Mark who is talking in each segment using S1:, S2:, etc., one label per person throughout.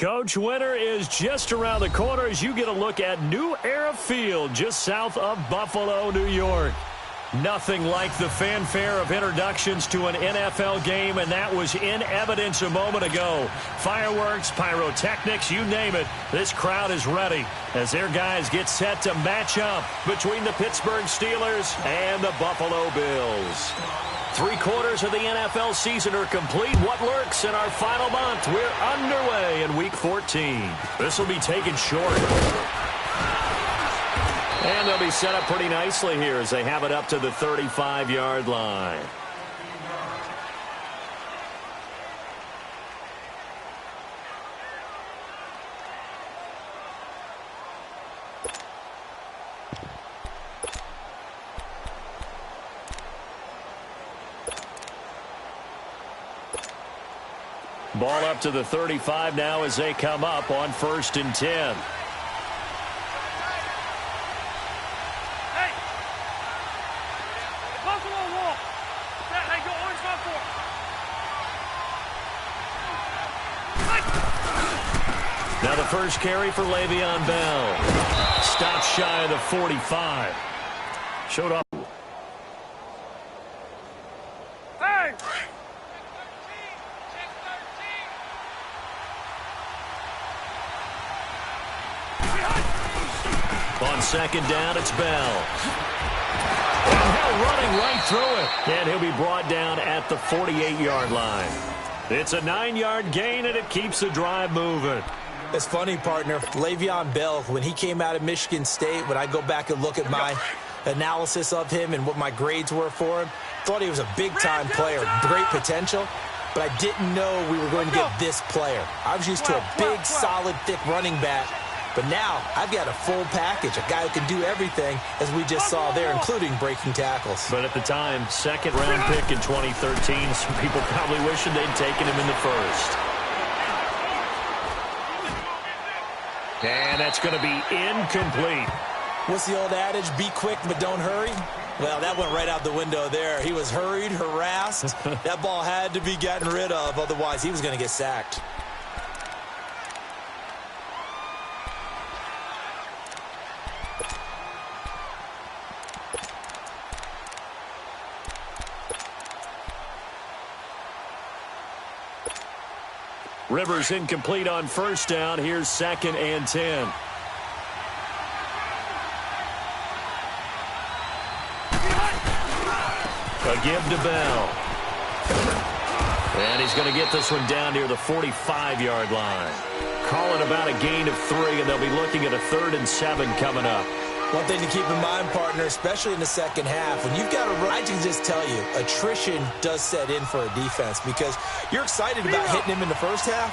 S1: Coach, winter is just around the corner as you get a look at New Era Field just south of Buffalo, New York. Nothing like the fanfare of introductions to an NFL game, and that was in evidence a moment ago. Fireworks, pyrotechnics, you name it. This crowd is ready as their guys get set to match up between the Pittsburgh Steelers and the Buffalo Bills. 3/4 of the NFL season are complete. What lurks in our final month? We're underway in Week 14. This will be taken short. And they'll be set up pretty nicely here as they have it up to the 35-yard line. Ball up to the 35 now as they come up on 1st and 10. Now the first carry for Le'Veon Bell. Stopped shy of the 45. Showed up. Hey! On 2nd down, it's Bell. And Bell running right through it. And he'll be brought down at the 48-yard line. It's a 9-yard gain, and it keeps the drive moving.
S2: It's funny, partner. Le'Veon Bell, when he came out of Michigan State, when I go back and look at my analysis of him and what my grades were for him, thought he was a big-time player, great potential, but I didn't know we were going to get this player. I was used to a big, solid, thick running back, but now I've got a full package, a guy who can do everything, as we just saw there, including breaking tackles.
S1: But at the time, 2nd-round pick in 2013, some people probably wishing they'd taken him in the 1st. And that's going to be incomplete.
S2: What's the old adage? Be quick, but don't hurry? Well, that went right out the window there. He was hurried, harassed. That ball had to be gotten rid of, otherwise he was going to get sacked.
S1: Rivers incomplete on 1st down. Here's 2nd and 10. A give to Bell. And he's going to get this one down near the 45-yard line. Call it about a gain of 3, and they'll be looking at a 3rd and 7 coming up.
S2: One thing to keep in mind, partner, especially in the second half, when you've got to run, I can just tell you, attrition does set in for a defense because you're excited about hitting him in the first half.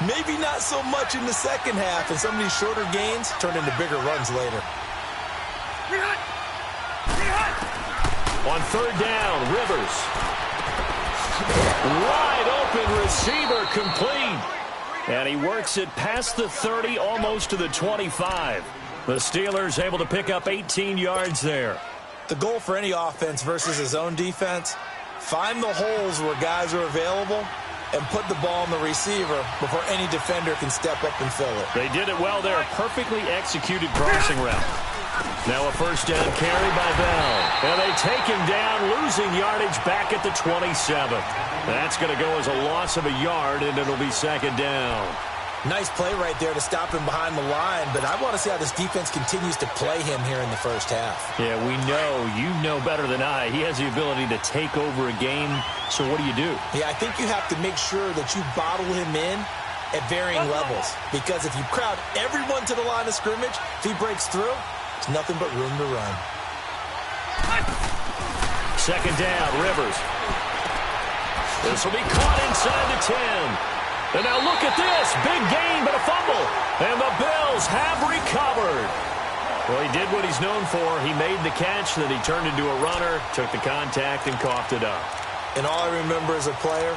S2: Maybe not so much in the second half, and some of these shorter gains turn into bigger runs later.
S1: On 3rd down, Rivers. Wide open receiver complete. And he works it past the 30, almost to the 25. The Steelers able to pick up 18 yards there.
S2: The goal for any offense versus his own defense, find the holes where guys are available and put the ball on the receiver before any defender can step up and fill it.
S1: They did it well there. Perfectly executed crossing route. Now a 1st down carry by Bell. And they take him down, losing yardage back at the 27. That's going to go as a loss of a yard, and it'll be 2nd down.
S2: Nice play right there to stop him behind the line, but I want to see how this defense continues to play him here in the first half.
S1: Yeah, we know, you know better than I, he has the ability to take over a game, so what do you do?
S2: Yeah, I think you have to make sure that you bottle him in at varying levels, because if you crowd everyone to the line of scrimmage, if he breaks through, there's nothing but room to run.
S1: 2nd down, Rivers. This will be caught inside the 10. And now look at this. Big gain, but a fumble. And the Bills have recovered. Well, he did what he's known for. He made the catch, then he turned into a runner, took the contact, and coughed it up.
S2: And all I remember as a player,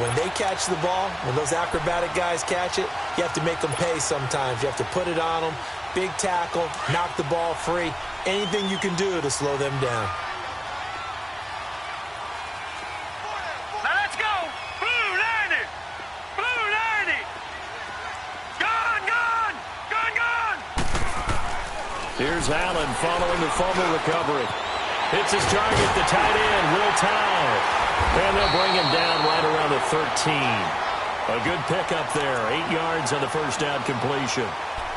S2: when they catch the ball, when those acrobatic guys catch it, you have to make them pay sometimes. You have to put it on them. Big tackle, knock the ball free. Anything you can do to slow them down.
S1: Here's Allen following the fumble recovery. Hits his target, the tight end, Will Tye. And they'll bring him down right around the 13. A good pickup there. 8 yards on the first down completion.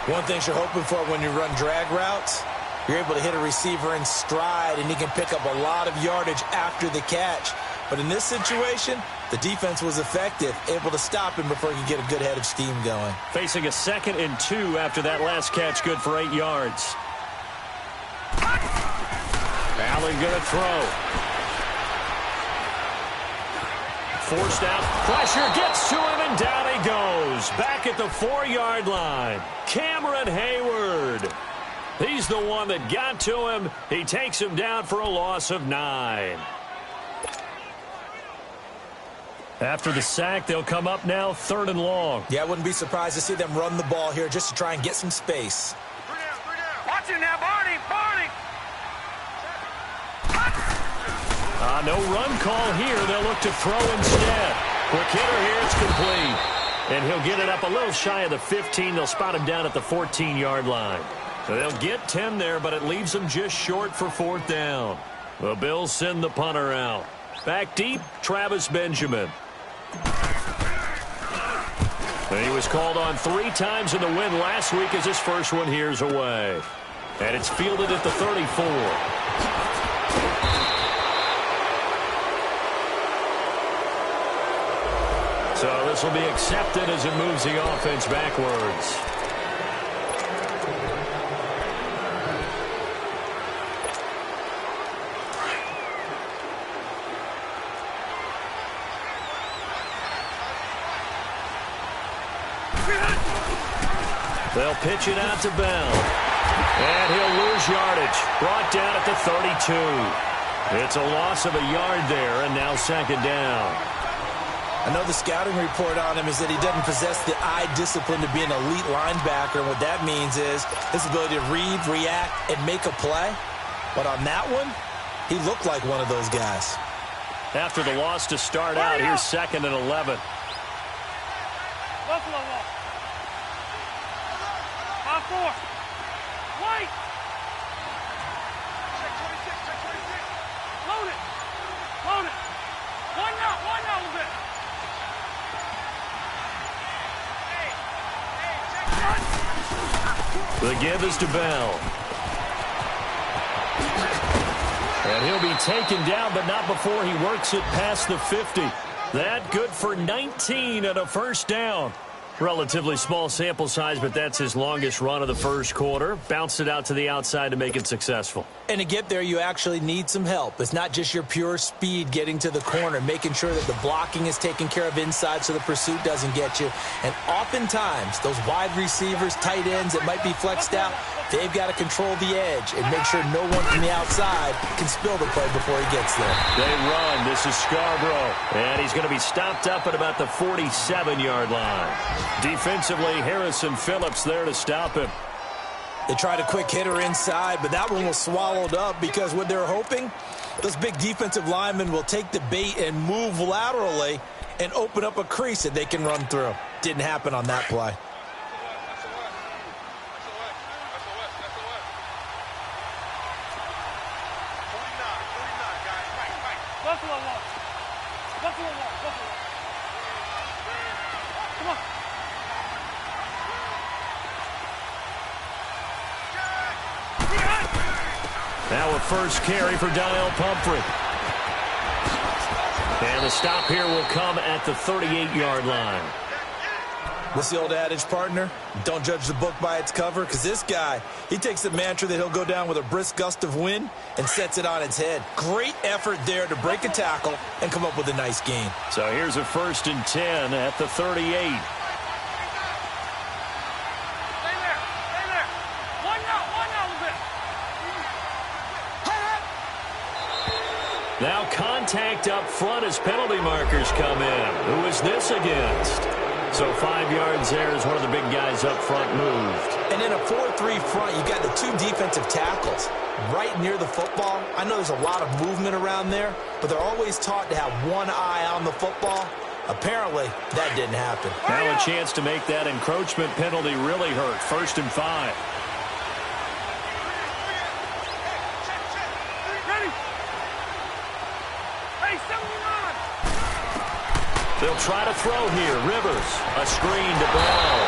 S2: One thing you're hoping for when you run drag routes, you're able to hit a receiver in stride, and he can pick up a lot of yardage after the catch. But in this situation, the defense was effective, able to stop him before he could get a good head of steam going.
S1: Facing a 2nd and 2 after that last catch, good for 8 yards. Allen going to throw. Forced out. Pressure gets to him, and down he goes. Back at the 4-yard line. Cameron Hayward. He's the one that got to him. He takes him down for a loss of 9. After the sack, they'll come up now 3rd and long.
S2: Yeah, I wouldn't be surprised to see them run the ball here just to try and get some space.
S3: Watch it now, Barney.
S1: No run call here. They'll look to throw instead. Quick hitter here. It's complete. And he'll get it up a little shy of the 15. They'll spot him down at the 14-yard line. So they'll get 10 there, but it leaves them just short for 4th down. The Bills send the punter out. Back deep, Travis Benjamin. And he was called on 3 times in the win last week as his first one here's away. And it's fielded at the 34. So this will be accepted as it moves the offense backwards. They'll pitch it out to Bell. And he'll lose yardage. Brought down at the 32. It's a loss of a yard there, and now 2nd down.
S2: I know the scouting report on him is that he doesn't possess the eye discipline to be an elite linebacker. And what that means is his ability to read, react, and make a play. But on that one, he looked like one of those guys.
S1: After the loss to start out, here's 2nd and 11.
S3: Buffalo wall. 5-4. Wait. Check 26. Load it. One now a little bit.
S1: The give is to Bell. And he'll be taken down, but not before he works it past the 50. That good for 19 and a 1st down. Relatively small sample size, but that's his longest run of the first quarter. Bounced it out to the outside to make it successful.
S2: And to get there, you actually need some help. It's not just your pure speed getting to the corner, making sure that the blocking is taken care of inside so the pursuit doesn't get you. And oftentimes, those wide receivers, tight ends that might be flexed out, they've got to control the edge and make sure no one from the outside can spill the play before he gets there.
S1: They run. This is Scarborough. And he's going to be stopped up at about the 47-yard line. Defensively, Harrison Phillips there to stop him.
S2: They tried a quick hitter inside, but that one was swallowed up because what they're hoping, those big defensive linemen will take the bait and move laterally and open up a crease that they can run through. Didn't happen on that play.
S3: Come on.
S1: Now a first carry for Donnell Pumphrey. And the stop here will come at the 38-yard line.
S2: What's the old adage, partner? Don't judge the book by its cover, because this guy, he takes the mantra that he'll go down with a brisk gust of wind and sets it on its head. Great effort there to break a tackle and come up with a nice gain.
S1: So here's a 1st and 10 at the 38. Now contact up front as penalty markers come in. Who is this against? So 5 yards there as one of the big guys up front moved.
S2: And in a 4-3 front, you've got the 2 defensive tackles right near the football. I know there's a lot of movement around there, but they're always taught to have one eye on the football. Apparently, that didn't happen.
S1: Now a chance to make that encroachment penalty really hurt. 1st and 5. They'll try to throw here. Rivers, a screen to Bell.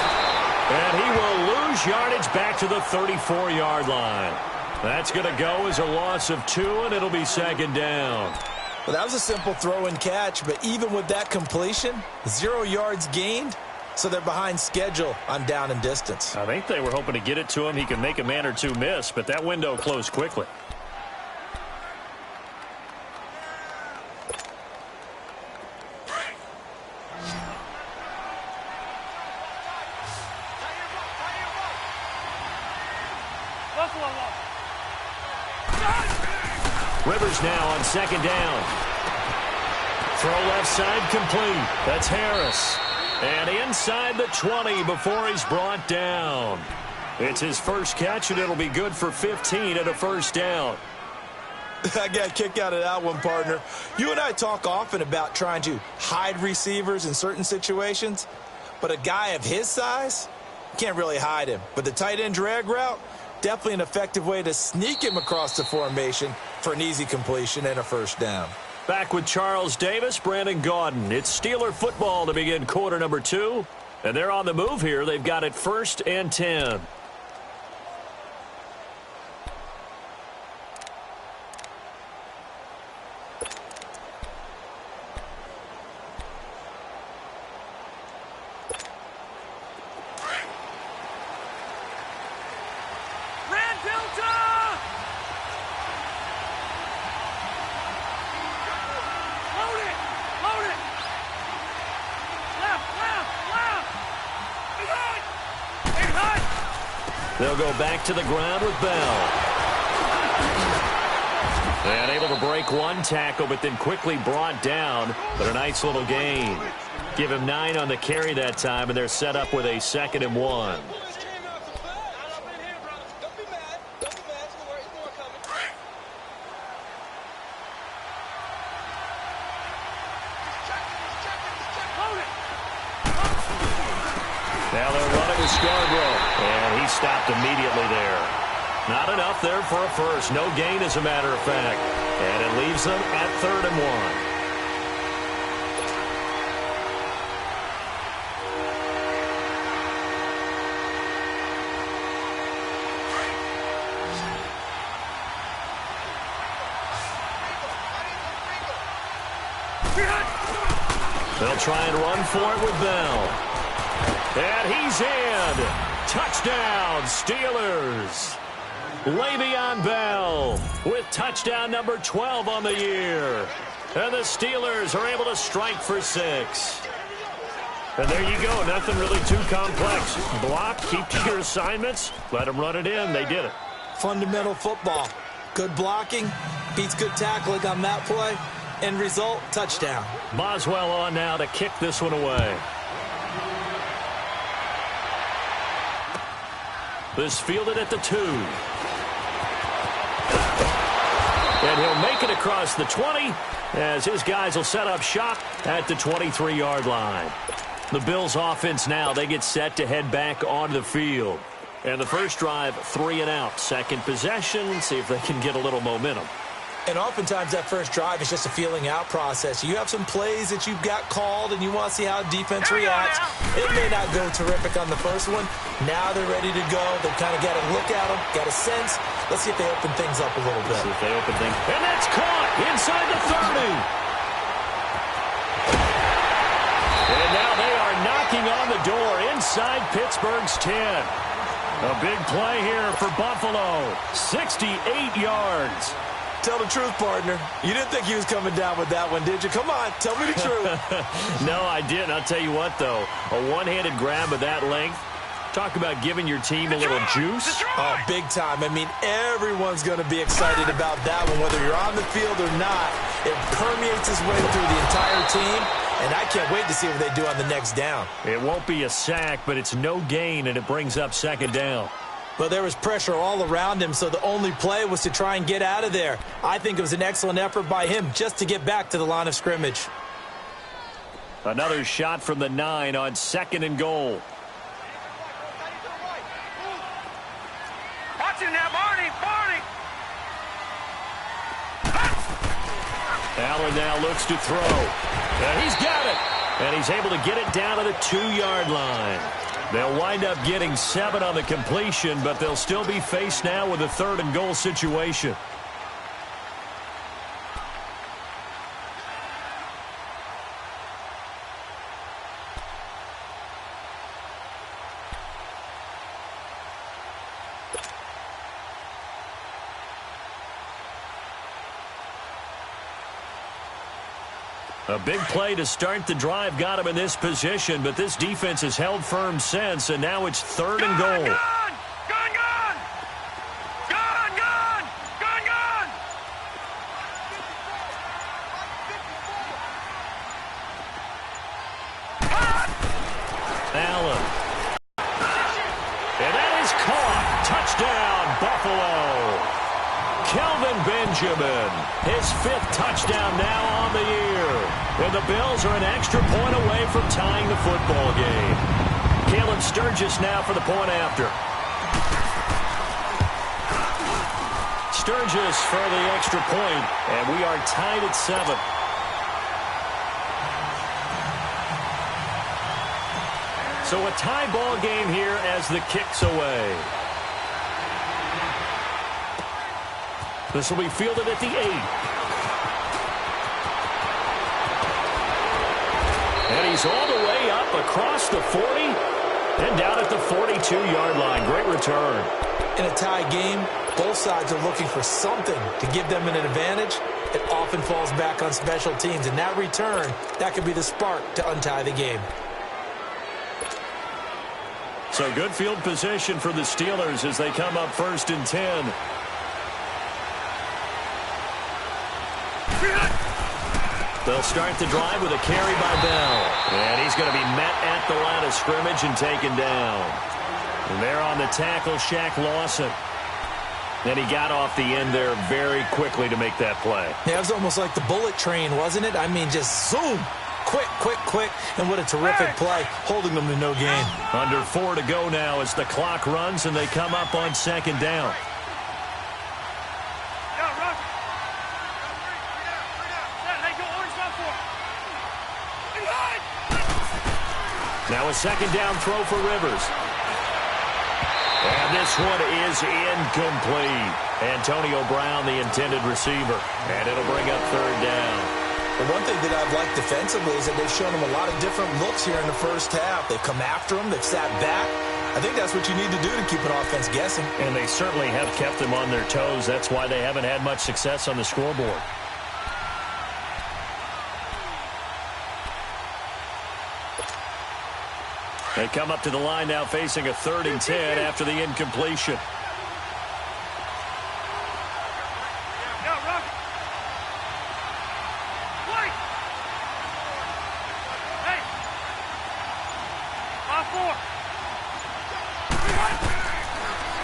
S1: And he will lose yardage back to the 34-yard line. That's going to go as a loss of 2, and it'll be second down.
S2: Well, that was a simple throw and catch, but even with that completion, 0 yards gained, so they're behind schedule on down and distance.
S1: I think they were hoping to get it to him. He can make a man or two miss, but that window closed quickly. Rivers now on second down. Throw left side complete. That's Harris. And inside the 20 before he's brought down. It's his first catch, and it'll be good for 15 and a first down.
S2: I got a kick out of that one, partner. You and I talk often about trying to hide receivers in certain situations, but a guy of his size, can't really hide him. But the tight end drag route, definitely an effective way to sneak him across the formation for an easy completion and a first down.
S1: Back with Charles Davis, Brandon Gaudin. It's Steeler football to begin quarter number 2. And they're on the move here. They've got it 1st and 10. They'll go back to the ground with Bell. And able to break one tackle, but then quickly brought down. But a nice little gain. Give him 9 on the carry that time, and they're set up with a 2nd and 1. Now they're running with Scarborough, and he stopped immediately there. Not enough there for a first. No gain, as a matter of fact. And it leaves them at 3rd and 1. They'll try and run for it with Bell. And he's in. Touchdown, Steelers. Le'Veon Bell with touchdown number 12 on the year. And the Steelers are able to strike for 6. And there you go. Nothing really too complex. Block, keep to your assignments, let them run it in. They did it.
S2: Fundamental football. Good blocking, beats good tackling on that play. End result, touchdown.
S1: Boswell on now to kick this one away. This fielded at the 2. And he'll make it across the 20 as his guys will set up shop at the 23-yard line. The Bills offense now, they get set to head back onto the field. And the first drive, 3 and out. Second possession, see if they can get a little momentum.
S2: And oftentimes that first drive is just a feeling out process. You have some plays that you've got called and you want to see how defense reacts. It may not go terrific on the first one. Now they're ready to go. They've kind of got to look at them, got a sense. Let's see if they open things up a little bit.
S1: See if they open things. And that's caught inside the 30. And now they are knocking on the door inside Pittsburgh's 10. A big play here for Buffalo. 68 yards.
S2: Tell the truth, partner. You didn't think he was coming down with that one, did you? Come on, tell me the truth.
S1: No, I didn't. I'll tell you what, though. A one-handed grab of that length. Talk about giving your team a little juice.
S2: Oh, big time. I mean, everyone's going to be excited about that one, whether you're on the field or not. It permeates its way through the entire team, and I can't wait to see what they do on the next down.
S1: It won't be a sack, but it's no gain, and it brings up 2nd down.
S2: But there was pressure all around him, so the only play was to try and get out of there. I think it was an excellent effort by him just to get back to the line of scrimmage.
S1: Another shot from the 9 on 2nd and goal.
S3: Watch him now, Barney!
S1: Allen now looks to throw. And he's got it. And he's able to get it down to the 2-yard line. They'll wind up getting 7 on the completion, but they'll still be faced now with a 3rd and goal situation. A big play to start the drive got him in this position, but this defense has held firm since, and now it's 3rd and goal.
S3: Gone! Gone! Gone! Gone! Gone! Gone! Gone!
S1: Allen. And that is caught. Touchdown, Buffalo. Kelvin Benjamin, his 5th touchdown now on the year. And the Bills are an extra point away from tying the football game. Kalen Sturgis now for the point after. Sturgis for the extra point, and we are tied at 7. So a tie ball game here as the kick's away. This will be fielded at the 8. And he's all the way up across the 40 and down at the 42-yard line. Great return.
S2: In a tie game, both sides are looking for something to give them an advantage. It often falls back on special teams. And that return, that could be the spark to untie the game.
S1: So good field position for the Steelers as they come up 1st and 10. They'll start the drive with a carry by Bell. And he's going to be met at the line of scrimmage and taken down. And there on the tackle, Shaq Lawson. And he got off the end there very quickly to make that play.
S2: Yeah, it was almost like the bullet train, wasn't it? I mean, just zoom. Quick, quick, quick. And what a terrific play, holding them to no gain.
S1: Under 4 to go now as the clock runs and they come up on 2nd down. Now a 2nd down throw for Rivers. And this one is incomplete. Antonio Brown, the intended receiver. And it'll bring up 3rd down.
S2: The one thing that I've liked defensively is that they've shown him a lot of different looks here in the first half. They've come after him. They've sat back. I think that's what you need to do to keep an offense guessing.
S1: And they certainly have kept them on their toes. That's why they haven't had much success on the scoreboard. They come up to the line now facing a 3rd and 10 after the incompletion.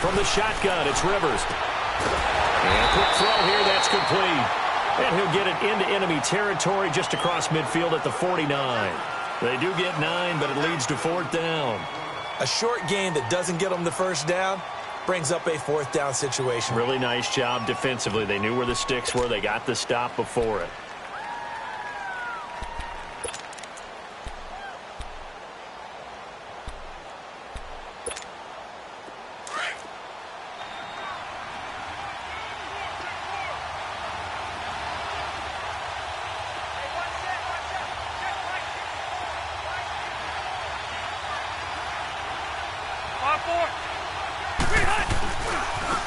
S1: From the shotgun, it's Rivers. And quick throw here, that's complete. And he'll get it into enemy territory just across midfield at the 49. They do get 9, but it leads to 4th down.
S2: A short game that doesn't get them the first down brings up a 4th down situation.
S1: Really nice job defensively. They knew where the sticks were. They got the stop before it.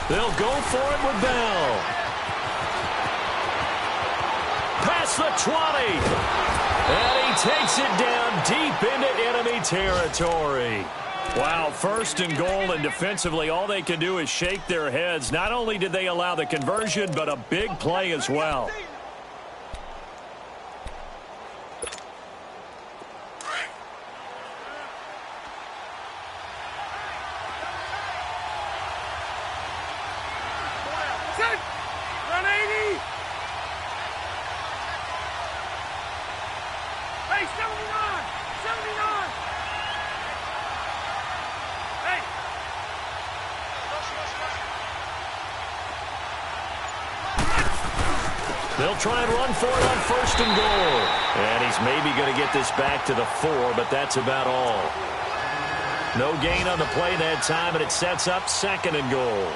S1: They'll go for it with Bell. Past the 20. And he takes it down deep into enemy territory. Wow, 1st and goal, and defensively all they can do is shake their heads. Not only did they allow the conversion, but a big play as well. They'll try and run for it on 1st and goal. And he's maybe going to get this back to the 4, but that's about all. No gain on the play that time, and it sets up 2nd and goal.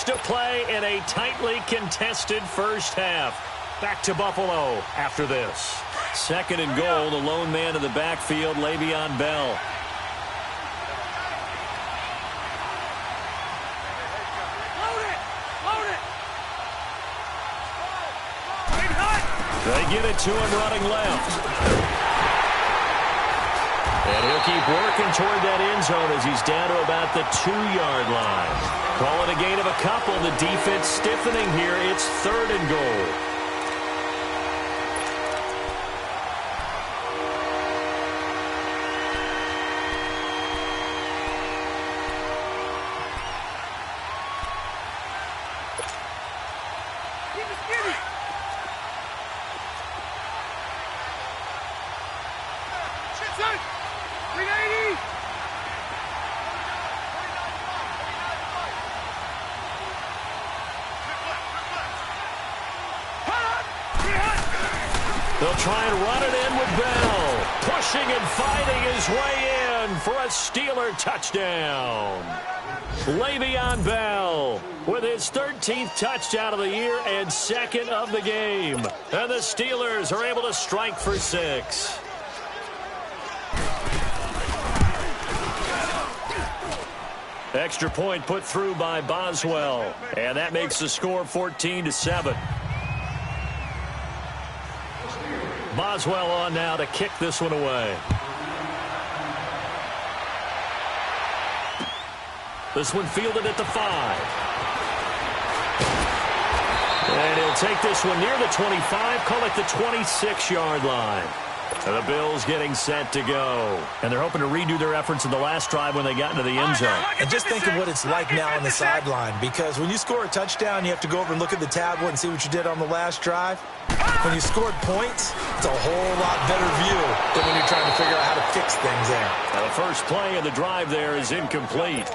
S1: To play in a tightly contested first half. Back to Buffalo after this. 2nd and goal, the lone man in the backfield, Le'Veon Bell. They get it to him running left. And he'll keep working toward that end zone as he's down to about the 2-yard line. Call it a gain of a couple. The defense stiffening here. It's 3rd and goal. They'll try and run it in with Bell. Pushing and fighting his way in for a Steeler touchdown. Le'Veon Bell with his 13th touchdown of the year and 2nd of the game. And the Steelers are able to strike for 6. Extra point put through by Boswell. And that makes the score 14-7. Boswell on now to kick this one away. This one fielded at the 5. And he'll take this one near the 25, call it the 26-yard line. And the Bills getting set to go. And they're hoping to redo their efforts in the last drive when they got into the end zone.
S2: And just think of what it's like now on the sideline, because when you score a touchdown, you have to go over and look at the tablet and see what you did on the last drive. When you scored points, it's a whole lot better view than when you're trying to figure out how to fix things there.
S1: Now the first play of the drive there is incomplete.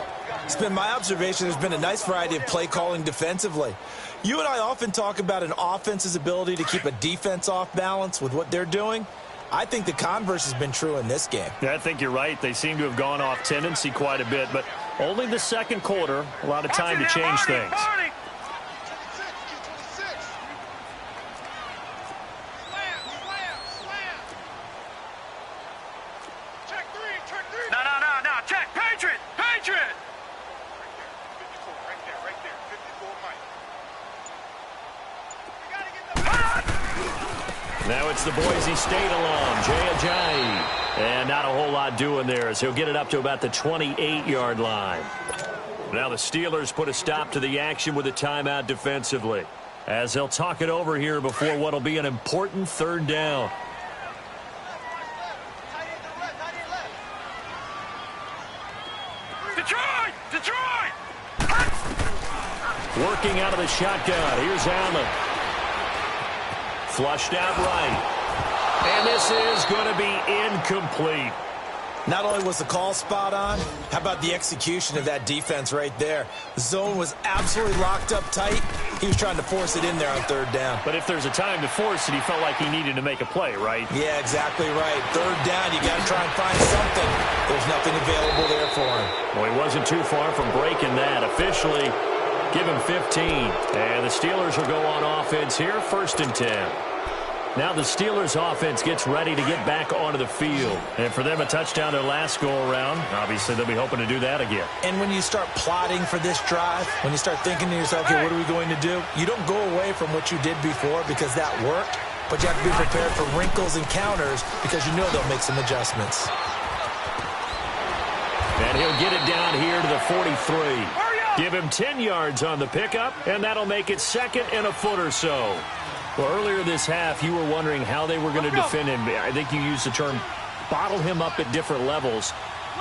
S2: It's been my observation there's been a nice variety of play calling defensively. You and I often talk about an offense's ability to keep a defense off balance with what they're doing. I think the converse has been true in this game.
S1: Yeah, I think you're right. They seem to have gone off tendency quite a bit, but only the second quarter, a lot of time to change things. Now it's the Boise State alum, Jay Ajayi. And not a whole lot doing there as he'll get it up to about the 28-yard line. Now the Steelers put a stop to the action with a timeout defensively, as they'll talk it over here before what will be an important 3rd down.
S3: Detroit!
S1: Working out of the shotgun. Here's Allen. Flushed out right. And this is going to be incomplete.
S2: Not only was the call spot on, how about the execution of that defense right there? The zone was absolutely locked up tight. He was trying to force it in there on 3rd down.
S1: But if there's a time to force it, he felt like he needed to make a play, right?
S2: Yeah, exactly right. 3rd down, you got to try and find something. There's nothing available there for him.
S1: Well, he wasn't too far from breaking that. Officially, give him 15. And the Steelers will go on offense here, 1st and 10. Now the Steelers offense gets ready to get back onto the field. And for them, a touchdown their last go-around. Obviously, they'll be hoping to do that again.
S2: And when you start plotting for this drive, when you start thinking to yourself, okay, what are we going to do? You don't go away from what you did before because that worked, but you have to be prepared for wrinkles and counters because you know they'll make some adjustments.
S1: And he'll get it down here to the 43. Give him 10 yards on the pickup, and that'll make it 2nd and a foot or so. Well, earlier this half, you were wondering how they were going to defend him. I think you used the term bottle him up at different levels.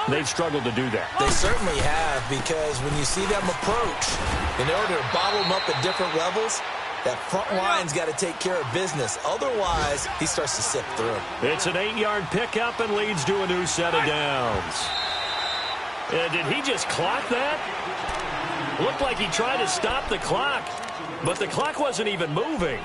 S1: they've struggled to do that.
S2: They certainly have, because when you see them approach, in order to bottle them up at different levels, that front line's got to take care of business. Otherwise, he starts to sift through.
S1: It's an 8-yard pickup and leads to a new set of downs. Did he just clock that? Looked like he tried to stop the clock, but the clock wasn't even moving.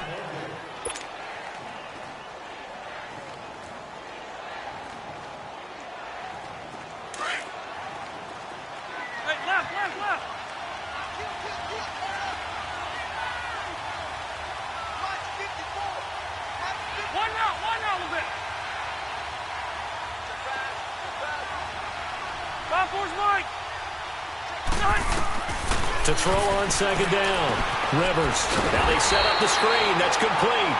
S1: To throw on second down. Rivers. Now they set up the screen. That's complete.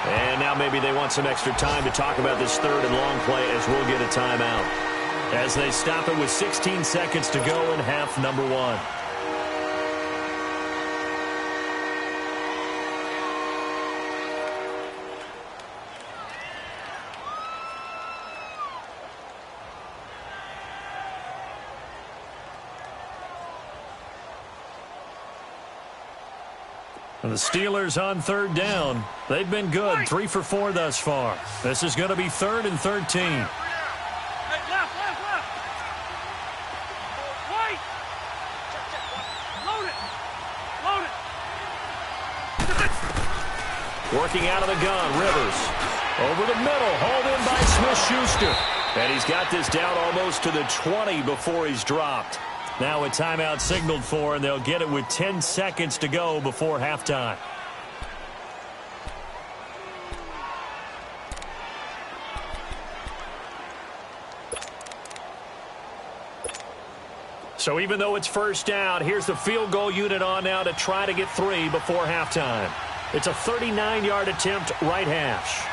S1: And now maybe they want some extra time to talk about this third and long play as we'll get a timeout. As they stop it with 16 seconds to go in half number 1. The Steelers on third down. They've been good, 3 for 4 thus far. This is going to be 3rd and 13.
S3: Hey, left. Wait. Load it.
S1: Working out of the gun, Rivers. Over the middle, hauled in by Smith-Schuster. And he's got this down almost to the 20 before he's dropped. Now a timeout signaled for, and they'll get it with 10 seconds to go before halftime. So even though it's first down, here's the field goal unit on now to try to get 3 before halftime. It's a 39-yard attempt, right hash.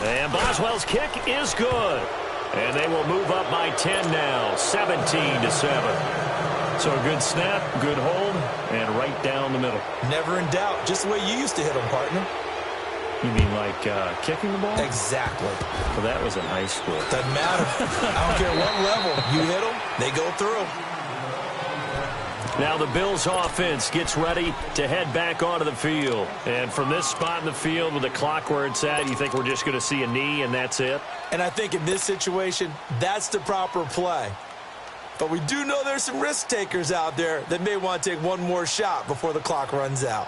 S1: And Boswell's kick is good. And they will move up by 10 now, 17-7. So a good snap, good hold, and right down the middle.
S2: Never in doubt. Just the way you used to hit them, partner.
S1: You mean like kicking the ball?
S2: Exactly.
S1: Well, that was in high school.
S2: Doesn't matter. I don't care what level. You hit them, they go through.
S1: Now the Bills offense gets ready to head back onto the field. And from this spot in the field with the clock where it's at, you think we're just going to see a knee and that's it?
S2: And I think in this situation, that's the proper play. But we do know there's some risk takers out there that may want to take one more shot before the clock runs out.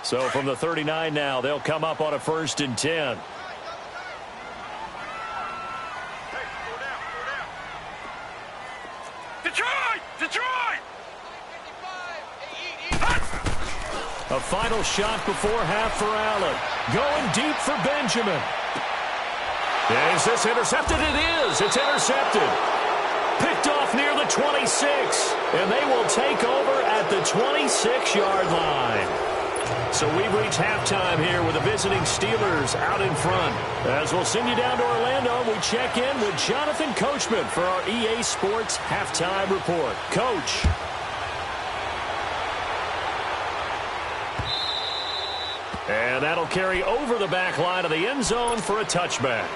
S1: So from the 39 now, they'll come up on a 1st and 10.
S3: Detroit!
S1: A final shot before half for Allen. Going deep for Benjamin. Is this intercepted? It is. It's intercepted. Picked off near the 26. And they will take over at the 26-yard line. So we've reached halftime here with the visiting Steelers out in front. As we'll send you down to Orlando, we check in with Jonathan Coachman for our EA Sports Halftime Report. Coach. And that'll carry over the back line of the end zone for a touchback.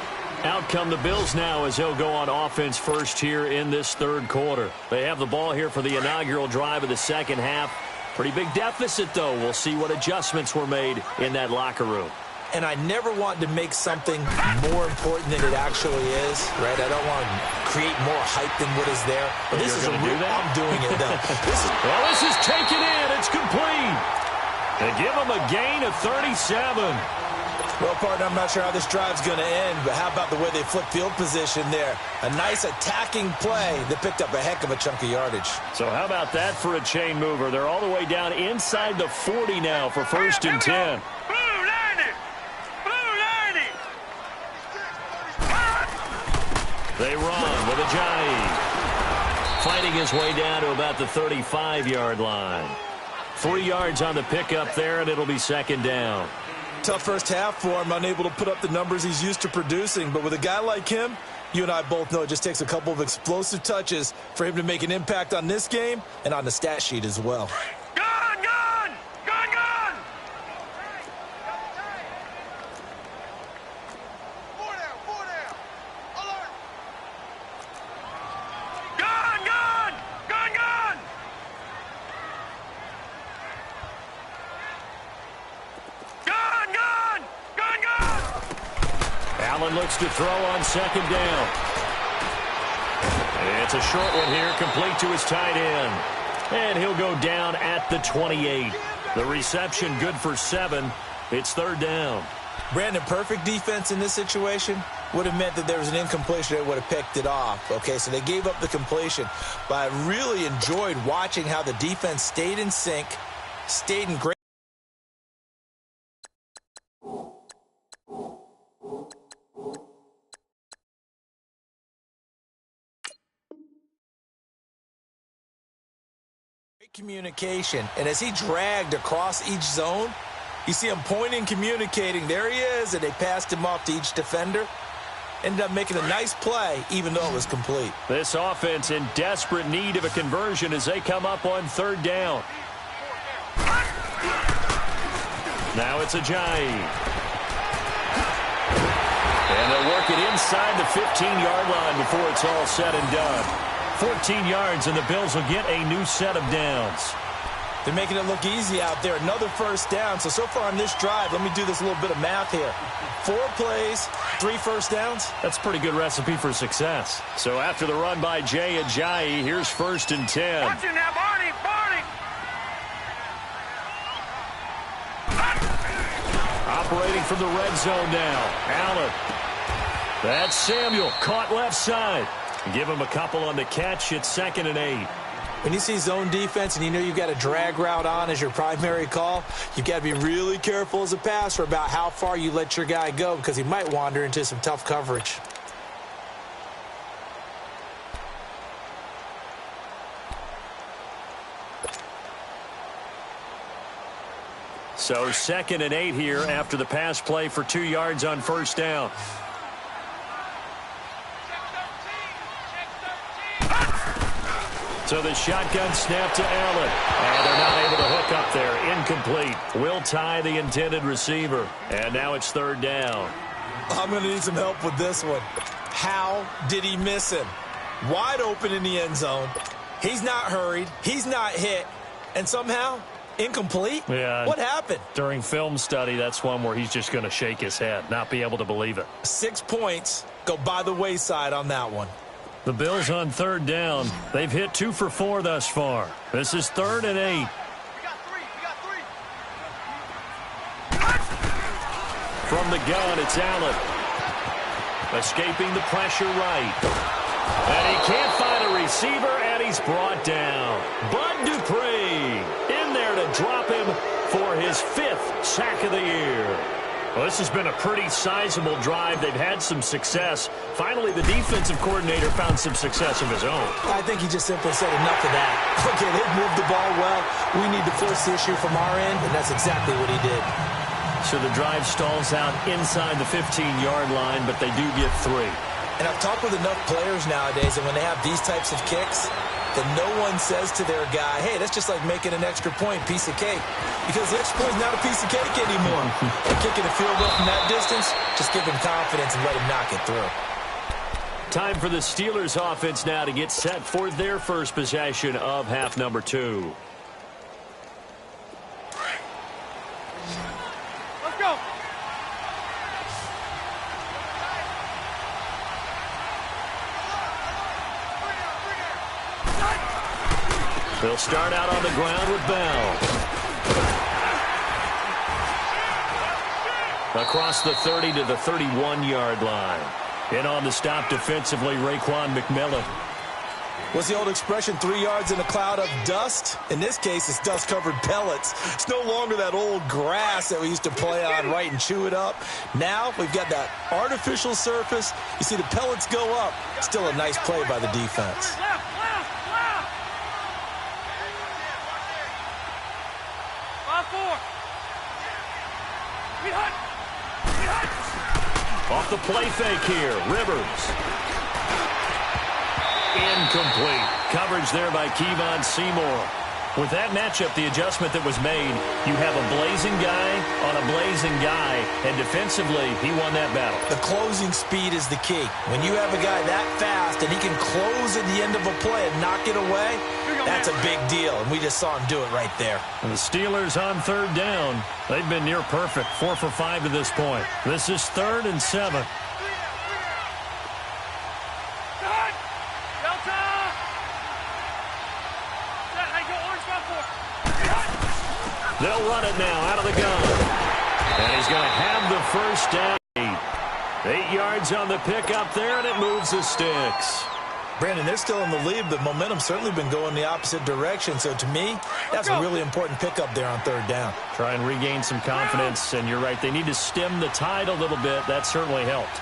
S1: Out come the Bills now as they'll go on offense first here in this third quarter. They have the ball here for the inaugural drive of the second half. Pretty big deficit, though. We'll see what adjustments were made in that locker room.
S2: And I never want to make something more important than it actually is, right? I don't want to create more hype than what is there. But this is a
S1: do that?
S2: I'm doing it, though.
S1: This is taken in. It's complete. They give them a gain of 37.
S2: Well, partner, I'm not sure how this drive's going to end, but how about the way they flip field position there? A nice attacking play that picked up a heck of a chunk of yardage.
S1: So how about that for a chain mover? They're all the way down inside the 40 now for 1st and 10. They run with Ajayi. Fighting his way down to about the 35-yard line. 3 yards on the pickup there, and it'll be 2nd down.
S2: Tough first half for him, unable to put up the numbers he's used to producing. But with a guy like him, you and I both know it just takes a couple of explosive touches for him to make an impact on this game and on the stat sheet as well.
S3: Gun!
S1: And looks to throw on second down. It's a short one here, complete to his tight end. And he'll go down at the 28. The reception good for 7. It's third down.
S2: Brandon, perfect defense in this situation would have meant that there was an incompletion that would have picked it off. Okay, so they gave up the completion. But I really enjoyed watching how the defense stayed in sync, stayed in great communication. And as he dragged across each zone, you see him pointing, communicating. There he is, and they passed him off to each defender. Ended up making a nice play, even though it was complete.
S1: This offense in desperate need of a conversion as they come up on third down. Now it's Ajayi. And they'll work it inside the 15-yard line before it's all said and done. 14 yards, and the Bills will get a new set of downs.
S2: They're making it look easy out there. Another first down. So far on this drive, let me do this little bit of math here. 4 plays, 3 first downs.
S1: That's a pretty good recipe for success. So after the run by Jay Ajayi, here's 1st and 10.
S3: Watch it now, Barney!
S1: Operating from the red zone now. Allen. That's Samuel. Caught left side. Give him a couple on the catch. It's 2nd and 8.
S2: When you see zone defense and you know you've got a drag route on as your primary call, you've got to be really careful as a passer about how far you let your guy go because he might wander into some tough coverage.
S1: So 2nd and 8 here after the pass play for 2 yards on first down. So the shotgun snap to Allen. And they're not able to hook up there. Incomplete. Will tie the intended receiver. And now it's 3rd down.
S2: I'm going to need some help with this one. How did he miss him? Wide open in the end zone. He's not hurried. He's not hit. And somehow, incomplete?
S1: Yeah.
S2: What happened?
S1: During film study, that's one where he's just going to shake his head, not be able to believe it.
S2: 6 points go by the wayside on that one.
S1: The Bills on 3rd down. They've hit 2 for 4 thus far. This is 3rd and 8. From the gun, it's Allen. Escaping the pressure right. And he can't find a receiver, and he's brought down. Bud Dupree in there to drop him for his 5th sack of the year. Well, this has been a pretty sizable drive. They've had some success. Finally, the defensive coordinator found some success of his own.
S2: I think he just simply said enough of that. Okay, they've moved the ball well. We need to force the issue from our end, and that's exactly what he did.
S1: So the drive stalls out inside the 15-yard line, but they do get 3.
S2: And I've talked with enough players nowadays, and when they have these types of kicks, that no one says to their guy, hey, that's just like making an extra point, piece of cake. Because the extra point is not a piece of cake anymore. And kicking a field goal from that distance, just give him confidence and let him knock it through.
S1: Time for the Steelers offense now to get set for their first possession of half number 2.
S3: Let's go!
S1: They'll start out on the ground with Bell. Across the 30 to the 31-yard line. In on the stop defensively, Raekwon McMillan.
S2: What's the old expression, 3 yards in a cloud of dust? In this case, it's dust-covered pellets. It's no longer that old grass that we used to play on, right, and chew it up. Now we've got that artificial surface. You see the pellets go up. Still a nice play by the defense.
S1: Off the play fake here, Rivers. Incomplete. Coverage there by Kevon Seymour. With that matchup, the adjustment that was made, you have a blazing guy on a blazing guy, and defensively, he won that battle.
S2: The closing speed is the key. When you have a guy that fast and he can close at the end of a play and knock it away, that's a big deal, and we just saw him do it right there.
S1: And the Steelers on 3rd down. They've been near perfect, 4 for 5 to this point. This is 3rd and 7.
S3: Delta! Hey, go orange spot for.
S1: They'll run it now out of the gun. And he's going to have the first down. 8 yards on the pickup there, and it moves the sticks.
S2: Brandon, they're still in the lead, but momentum's certainly been going the opposite direction. So to me, that's a really important pickup there on third down.
S1: Try and regain some confidence, and you're right. They need to stem the tide a little bit. That certainly helped.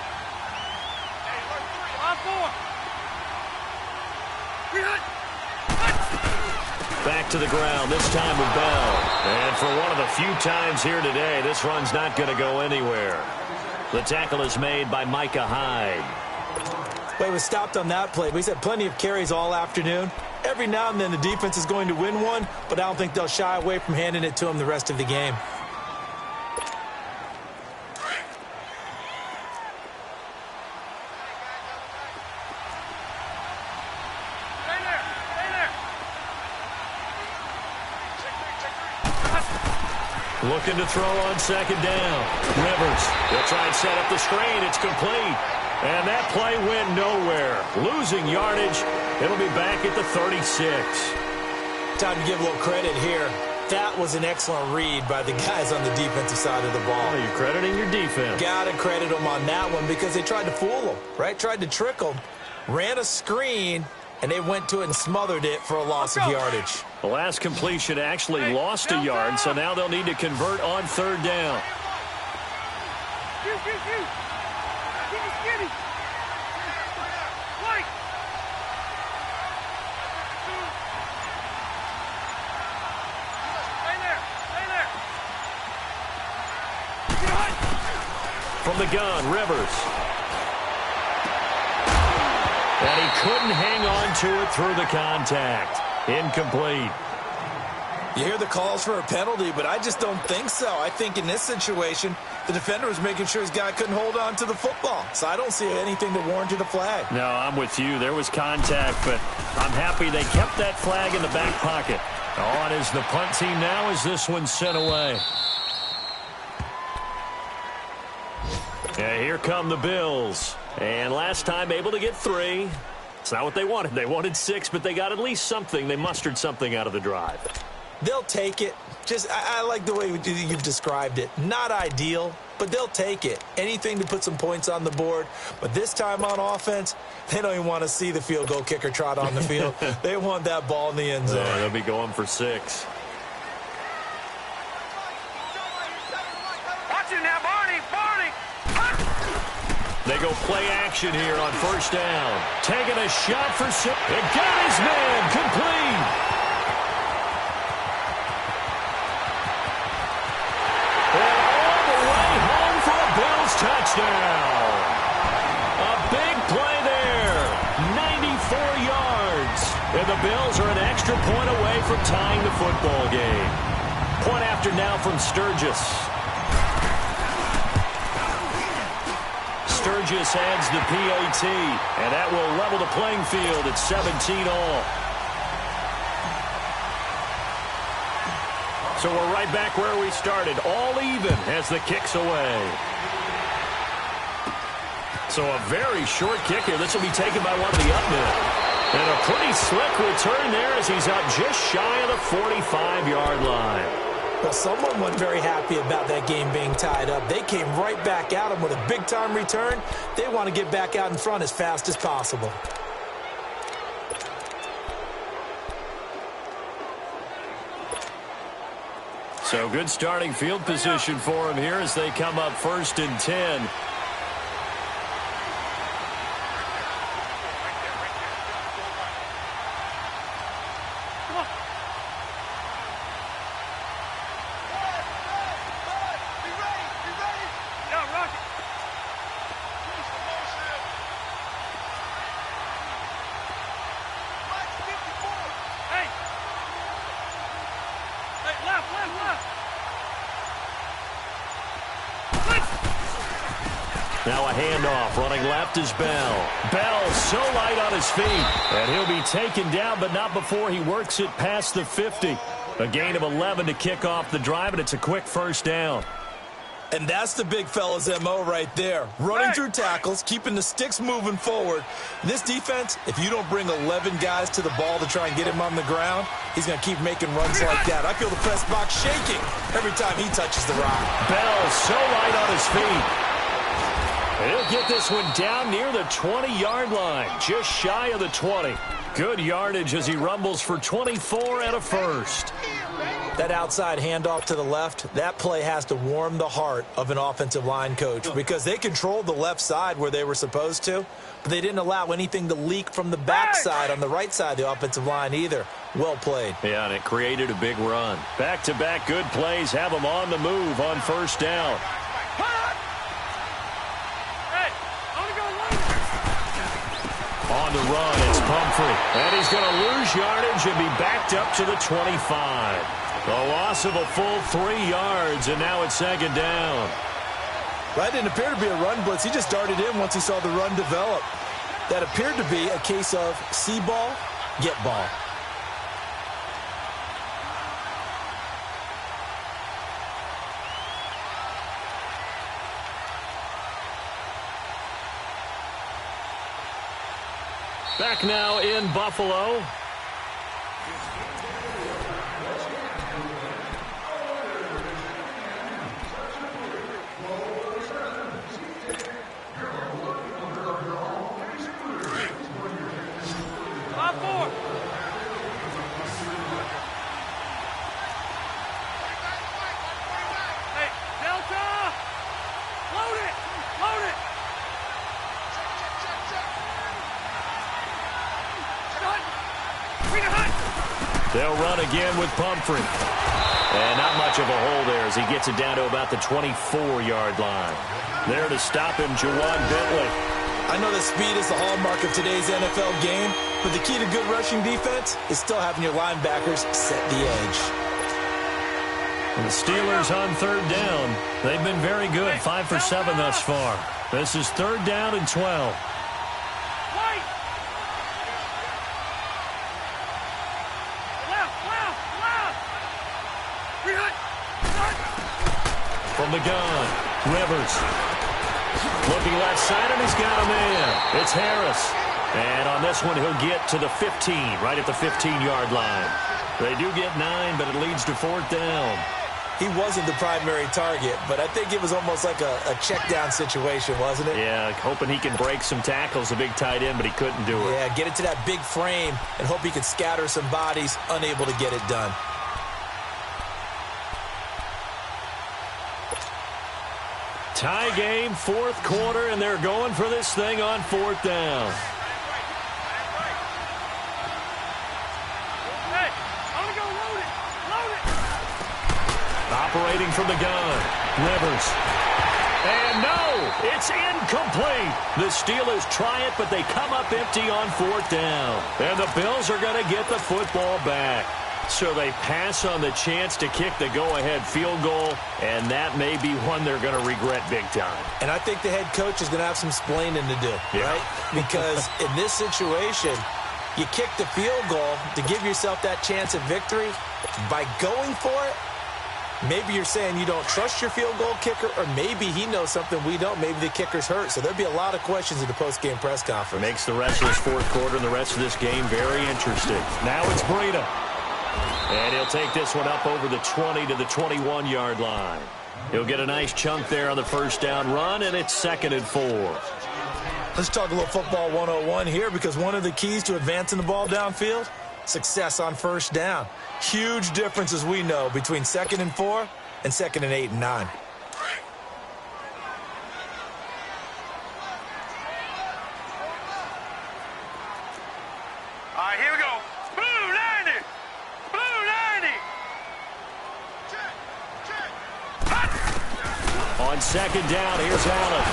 S1: Back to the ground, this time with Bell. And for one of the few times here today, this run's not going to go anywhere. The tackle is made by Micah Hyde.
S2: Well, he was stopped on that play, but he's had plenty of carries all afternoon. Every now and then the defense is going to win one, but I don't think they'll shy away from handing it to him the rest of the game.
S1: Looking to throw on second down. Rivers will try and set up the screen. It's complete. And that play went nowhere. Losing yardage. It'll be back at the 36.
S2: Time to give a little credit here. That was an excellent read by the guys on the defensive side of the ball.
S1: Oh, you're crediting your defense.
S2: Got to credit them on that one because they tried to fool them, right? Tried to trick them. Ran a screen, and they went to it and smothered it for a loss of yardage.
S1: The last completion actually lost a yard, so now they'll need to convert on third down. From the gun, Rivers. And he couldn't hang on to it through the contact. Incomplete.
S2: You hear the calls for a penalty, but I just don't think so. I think in this situation, the defender was making sure his guy couldn't hold on to the football. So I don't see anything that warranted a flag.
S1: No, I'm with you. There was contact, but I'm happy they kept that flag in the back pocket. On is the punt team now as this one's sent away. Yeah, here come the Bills. And last time able to get 3. It's not what they wanted. They wanted 6, but they got at least something. They mustered something out of the drive.
S2: They'll take it. I like the way you've described it. Not ideal, but they'll take it. Anything to put some points on the board. But this time on offense, they don't even want to see the field goal kicker trot on the field. They want that ball in the end zone.
S1: Yeah, they'll be going for 6.
S3: Watch it now, Barney!
S1: They go play action here on first down. Taking a shot for 6. It got his man complete. And all the way home for a Bills touchdown. A big play there. 94 yards. And the Bills are an extra point away from tying the football game. Point after now from Sturgis. Sturgis adds the PAT, and that will level the playing field at 17 all. So we're right back where we started, all even as the kick's away. So a very short kick here. This will be taken by one of the up men. And a pretty slick return there as he's up just shy of the 45-yard line.
S2: Well, someone wasn't very happy about that game being tied up. They came right back at him with a big-time return. They want to get back out in front as fast as possible.
S1: So good starting field position for him here as they come up 1st and 10. Now a handoff, running left is Bell. Bell so light on his feet, and he'll be taken down, but not before he works it past the 50. A gain of 11 to kick off the drive, and it's a quick first down.
S2: And that's the big fella's MO right there. Running through tackles, keeping the sticks moving forward. This defense, if you don't bring 11 guys to the ball to try and get him on the ground, he's going to keep making runs like that. I feel the press box shaking every time he touches the rock.
S1: Bell so light on his feet. He'll get this one down near the 20-yard line, just shy of the 20. Good yardage as he rumbles for 24 and a first.
S2: That outside handoff to the left, that play has to warm the heart of an offensive line coach because they controlled the left side where they were supposed to, but they didn't allow anything to leak from the backside on the right side of the offensive line either. Well played.
S1: Yeah, and it created a big run. Back-to-back good plays have them on the move on first down. On the run, it's Pumphrey. And he's going to lose yardage and be backed up to the 25. The loss of a full 3 yards, and now it's second down.
S2: That didn't appear to be a run blitz. He just darted in once he saw the run develop. That appeared to be a case of see ball, get ball.
S1: Back now in Buffalo. They'll run again with Pumphrey. And not much of a hole there as he gets it down to about the 24-yard line. There to stop him, Juwan Bentley.
S2: I know that speed is the hallmark of today's NFL game, but the key to good rushing defense is still having your linebackers set the edge.
S1: And the Steelers on third down. They've been very good, 5 for 7 thus far. This is third down and 12. From the gun, Rivers. Looking left side, and he's got a man. It's Harris. And on this one, he'll get to the 15, right at the 15-yard line. They do get 9, but it leads to fourth down.
S2: He wasn't the primary target, but I think it was almost like a check-down situation, wasn't it?
S1: Yeah, hoping he can break some tackles, a big tight end, but he couldn't do it.
S2: Yeah, get it to that big frame and hope he could scatter some bodies, unable to get it done.
S1: Tie game, fourth quarter, and they're going for this thing on fourth down.
S3: Hey, I'm gonna go load it. Load it.
S1: Operating from the gun, Rivers. And no, it's incomplete. The Steelers try it, but they come up empty on fourth down. And the Bills are going to get the football back. So they pass on the chance to kick the go-ahead field goal, and that may be one they're going to regret big time.
S2: And I think the head coach is going to have some splaining to do, right? Because in this situation, you kick the field goal to give yourself that chance at victory. By going for it, maybe you're saying you don't trust your field goal kicker, or maybe he knows something we don't. Maybe the kicker's hurt. So there'll be a lot of questions in the post-game press conference.
S1: Makes the rest of this fourth quarter and the rest of this game very interesting. Now it's Breida. And he'll take this one up over the 20 to the 21-yard line. He'll get a nice chunk there on the first down run, and it's 2nd and 4.
S2: Let's talk a little football 101 here, because one of the keys to advancing the ball downfield, success on first down. Huge difference, as we know, between 2nd and 4 and 2nd and 8 and 9.
S3: All right, here we go. Blue 90. Blue 90.
S1: On second down, here's Allen.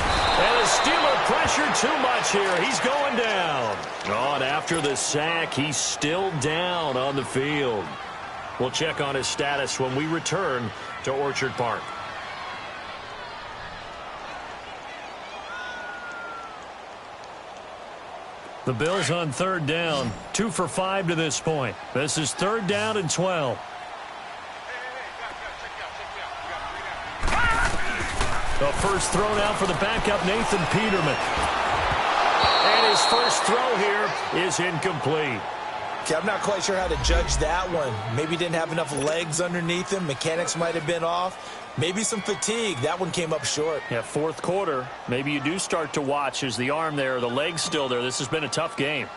S1: And the Steeler pressure too much here. He's going down. On after the sack, he's still down on the field. We'll check on his status when we return to Orchard Park. The Bills on third down, 2 for 5 to this point. This is third down and 12. first throw now for the backup, Nathan Peterman. And his first throw here is incomplete.
S2: Okay, I'm not quite sure how to judge that one. Maybe didn't have enough legs underneath him. Mechanics might have been off. Maybe some fatigue. That one came up short.
S1: Yeah, fourth quarter. Maybe you do start to watch. Is the arm there, the leg's still there? This has been a tough game.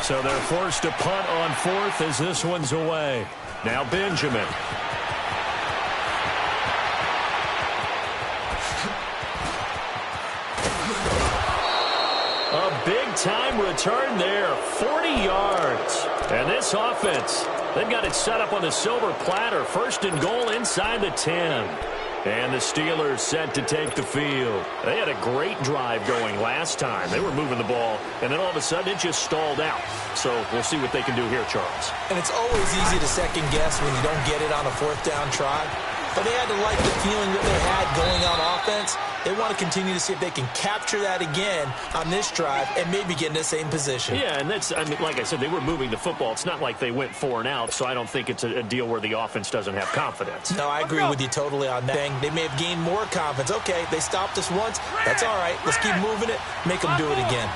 S1: So they're forced to punt on fourth as this one's away. Now Benjamin. A big-time return there, 40 yards. And this offense, they've got it set up on the silver platter. First and goal inside the 10. And the Steelers set to take the field. They had a great drive going last time. They were moving the ball, and then all of a sudden it just stalled out. So we'll see what they can do here, Charles.
S2: And it's always easy to second guess when you don't get it on a fourth down try. But they had to like the feeling that they had going on offense. They want to continue to see if they can capture that again on this drive and maybe get in the same position.
S1: Yeah, and that's, I mean, like I said, they were moving the football. It's not like they went 4 and out, so I don't think it's a deal where the offense doesn't have confidence.
S2: No, I agree with you totally on that. They may have gained more confidence. Okay, they stopped us once. That's all right. Let's keep moving it. Make them do it again.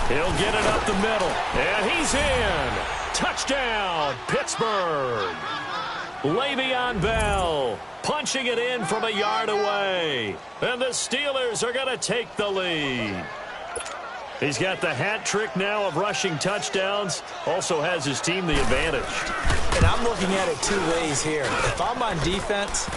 S1: He'll get it up the middle, and he's in. Touchdown, Pittsburgh. Le'Veon Bell punching it in from a yard away. And the Steelers are going to take the lead. He's got the hat trick now of rushing touchdowns. Also has his team the advantage.
S2: And I'm looking at it two ways here. If I'm on defense,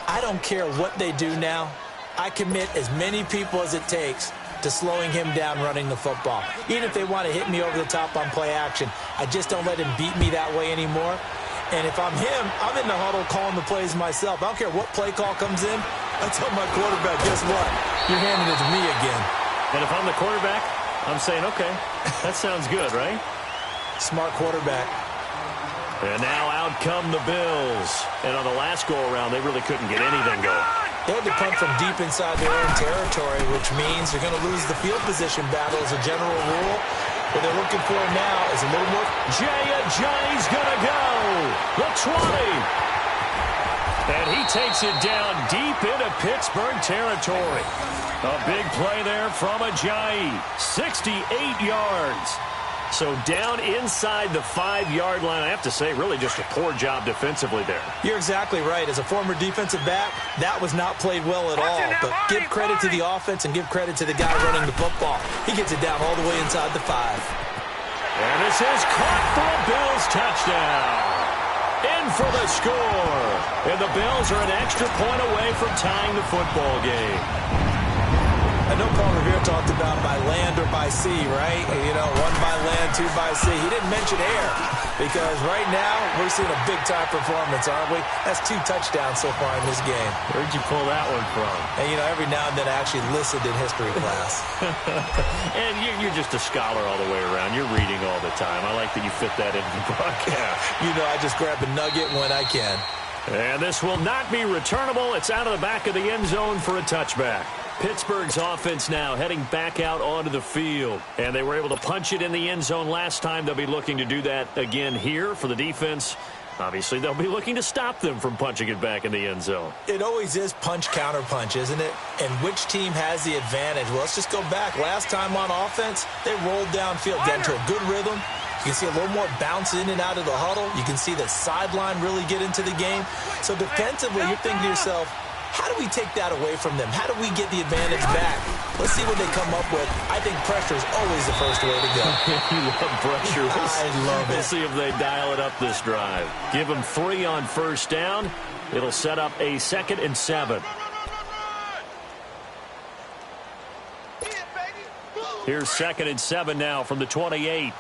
S2: I don't care what they do now. I commit as many people as it takes to slowing him down running the football. Even if they want to hit me over the top on play action, I just don't let him beat me that way anymore. And if I'm him, I'm in the huddle calling the plays myself. I don't care what play call comes in. I tell my quarterback, guess what? You're handing it to me again.
S1: And if I'm the quarterback, I'm saying, okay, that sounds good, right?
S2: Smart quarterback.
S1: And now out come the Bills. And on the last go-around, they really couldn't get anything going.
S2: They had to punt from deep inside their own territory, which means they're going to lose the field position battle as a general rule. What they're looking for now is a little more.
S1: Jay's going to go. The 20. And he takes it down deep into Pittsburgh territory. A big play there from Ajayi. 68 yards. So down inside the 5-yard line. I have to say, really just a poor job defensively there.
S2: You're exactly right. As a former defensive back, that was not played well at all. But give credit to the offense and give credit to the guy running the football. He gets it down all the way inside the 5.
S1: And this is caught for a Bills touchdown. In for the score. And the Bills are an extra point away from tying the football game.
S2: I know Paul Revere talked about by land or by sea, right? You know, 1 by land, 2 by sea. He didn't mention air because right now we're seeing a big-time performance, aren't we? That's 2 touchdowns so far in this game.
S1: Where'd you pull that one from?
S2: And, you know, every now and then I actually listened in history class.
S1: And you're just a scholar all the way around. You're reading all the time. I like that you fit that into the broadcast.
S2: You know, I just grab a nugget when I can.
S1: And this will not be returnable. It's out of the back of the end zone for a touchback. Pittsburgh's offense now heading back out onto the field. And they were able to punch it in the end zone last time. They'll be looking to do that again here for the defense. Obviously, they'll be looking to stop them from punching it back in the end zone.
S2: It always is punch-counter-punch, isn't it? And which team has the advantage? Well, let's just go back. Last time on offense, they rolled downfield, got into a good rhythm. You can see a little more bounce in and out of the huddle. You can see the sideline really get into the game. So defensively, you're thinking to yourself, how do we take that away from them? How do we get the advantage back? Let's see what they come up with. I think pressure is always the first way to go.
S1: You love pressure.
S2: I love it.
S1: We'll see if they dial it up this drive. Give them 3 on first down. It'll set up a 2nd and 7. Here's 2nd and 7 now from the 28.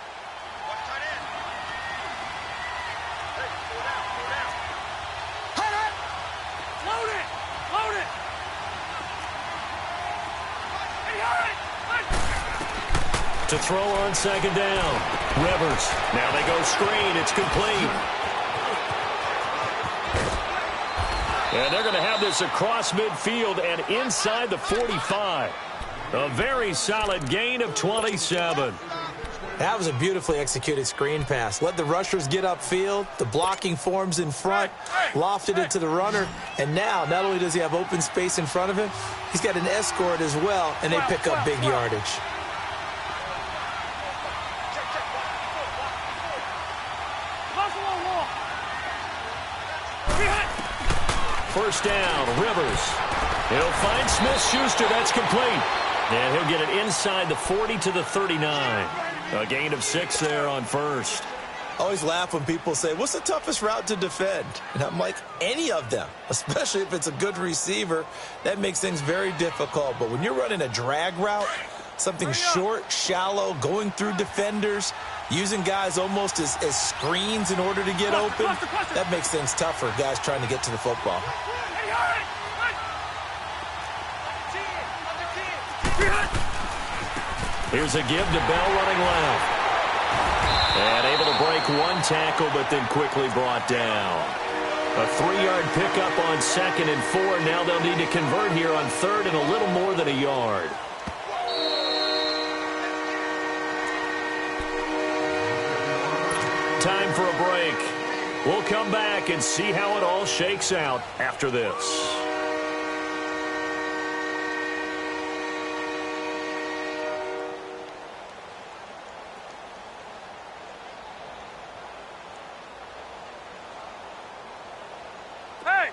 S1: To throw on 2nd down. Rivers. Now they go screen. It's complete. And they're going to have this across midfield and inside the 45. A very solid gain of 27.
S2: That was a beautifully executed screen pass. Let the rushers get upfield. The blocking forms in front. Lofted it to the runner. And now, not only does he have open space in front of him, he's got an escort as well, and they pick up big yardage.
S1: First down, Rivers. He'll find Smith-Schuster. That's complete. And he'll get it inside the 40 to the 39. A gain of 6 there on first.
S2: I always laugh when people say, what's the toughest route to defend? And I'm like, any of them, especially if it's a good receiver. That makes things very difficult. But when you're running a drag route, something short, shallow, going through defenders, using guys almost as screens in order to get open, that makes things tough for guys trying to get to the football.
S1: Here's a give to Bell running left. And able to break one tackle, but then quickly brought down. A 3-yard pickup on 2nd and 4. Now they'll need to convert here on 3rd and a little more than a yard. Time for a break. We'll come back and see how it all shakes out after this.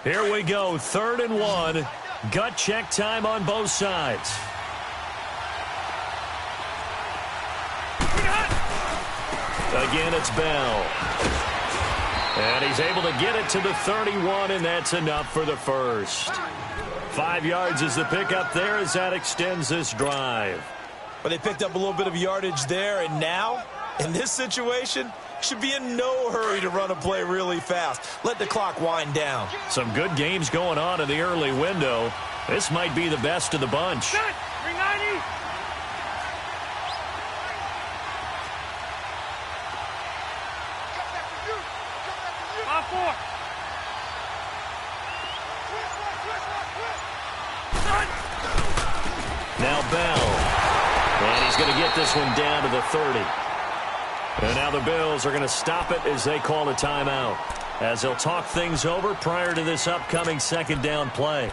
S1: Here we go, 3rd and 1. Gut check time on both sides. Again, it's Bell. And he's able to get it to the 31, and that's enough for the first. 5 yards is the pickup there as that extends this drive.
S2: But they picked up a little bit of yardage there, and now, in this situation, should be in no hurry to run a play really fast. Let the clock wind down.
S1: Some good games going on in the early window. This might be the best of the bunch.
S3: 390.
S1: Now Bell. And he's going to get this one down to the 30. And now the Bills are going to stop it as they call a timeout, as they'll talk things over prior to this upcoming 2nd down play.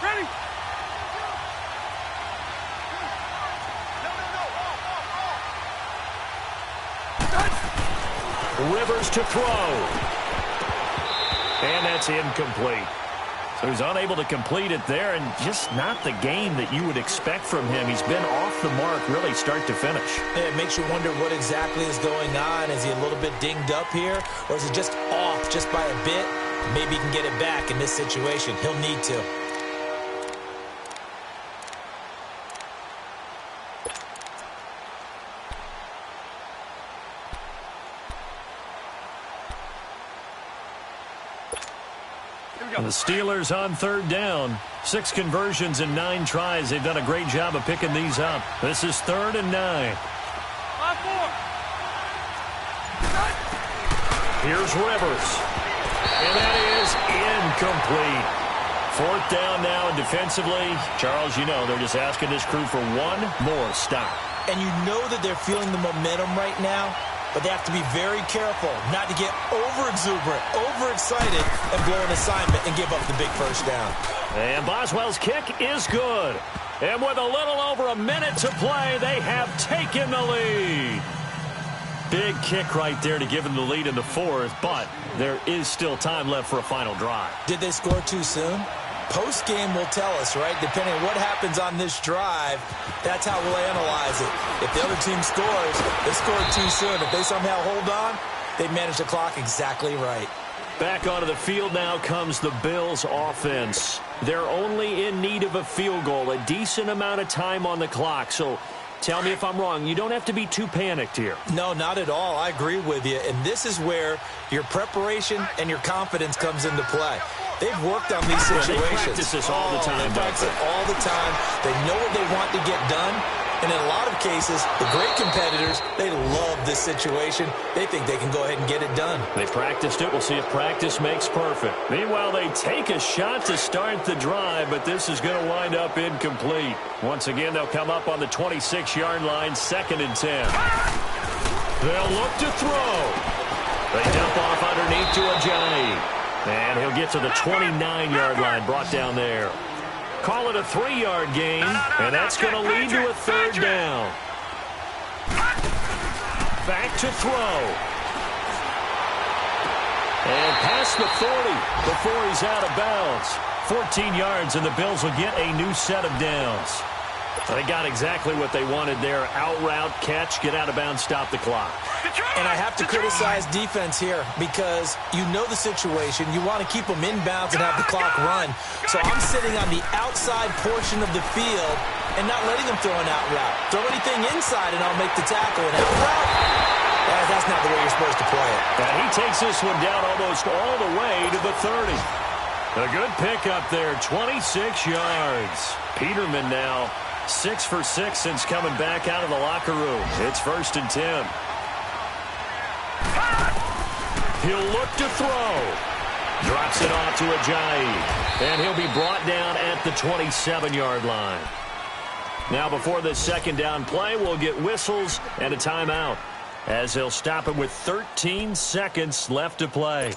S3: Ready?
S1: Rivers to throw. And that's incomplete. So he's unable to complete it there, and just not the game that you would expect from him. He's been off the mark really start to finish.
S2: It makes you wonder what exactly is going on. Is he a little bit dinged up here, or is it just off just by a bit? Maybe he can get it back in this situation. He'll need to.
S1: The Steelers on 3rd down. 6 conversions in 9 tries. They've done a great job of picking these up. This is 3rd and 9.
S3: 5-4.
S1: Here's Rivers. And that is incomplete. 4th down now, and defensively, Charles, you know, they're just asking this crew for one more stop.
S2: And you know that they're feeling the momentum right now, but they have to be very careful not to get over-exuberant, overexcited, and blow an assignment and give up the big first down.
S1: And Boswell's kick is good. And with a little over a minute to play, they have taken the lead. Big kick right there to give them the lead in the 4th, but there is still time left for a final drive.
S2: Did they score too soon? Post-game will tell us, right? Depending on what happens on this drive, that's how we'll analyze it. If the other team scores, they scored too soon. If they somehow hold on, they manage the clock exactly right.
S1: Back onto the field now comes the Bills offense. They're only in need of a field goal, a decent amount of time on the clock. So tell me if I'm wrong. You don't have to be too panicked here.
S2: No, not at all. I agree with you. And this is where your preparation and your confidence comes into play. They've worked on these situations.
S1: They practice this all the time.
S2: They practice it all the time. They know what they want to get done. And in a lot of cases, the great competitors, they love this situation. They think they can go ahead and get it done.
S1: They practiced it. We'll see if practice makes perfect. Meanwhile, they take a shot to start the drive, but this is going to wind up incomplete. Once again, they'll come up on the 26-yard line, 2nd and 10. They'll look to throw. They dump off underneath to Ajayi. And he'll get to the 29-yard line, brought down there. Call it a 3-yard gain, and that's going to lead to a 3rd down. Back to throw. And past the 40 before he's out of bounds. 14 yards, and the Bills will get a new set of downs. They got exactly what they wanted there. Out route, catch, get out of bounds, stop the clock.
S2: And I have to criticize defense here because you know the situation. You want to keep them inbounds and have the clock run. So I'm sitting on the outside portion of the field and not letting them throw an out route. Throw anything inside and I'll make the tackle. And out route, that's not the way you're supposed to play it.
S1: And he takes this one down almost all the way to the 30. A good pickup there, 26 yards. Peterman now 6 for 6 since coming back out of the locker room. It's 1st and 10. He'll look to throw. Drops it off to Ajayi. And he'll be brought down at the 27-yard line. Now before this 2nd down play, we'll get whistles and a timeout, as they'll stop it with 13 seconds left to play.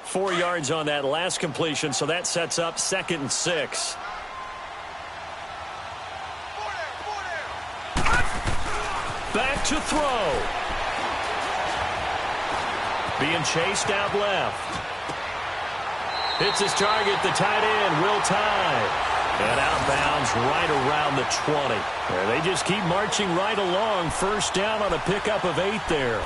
S1: Four yards on that last completion, so that sets up 2nd and 6. Back to throw. Being chased out left. Hits his target, the tight end, Will Tye. And out of bounds right around the 20. And they just keep marching right along. 1st down on a pickup of 8 there.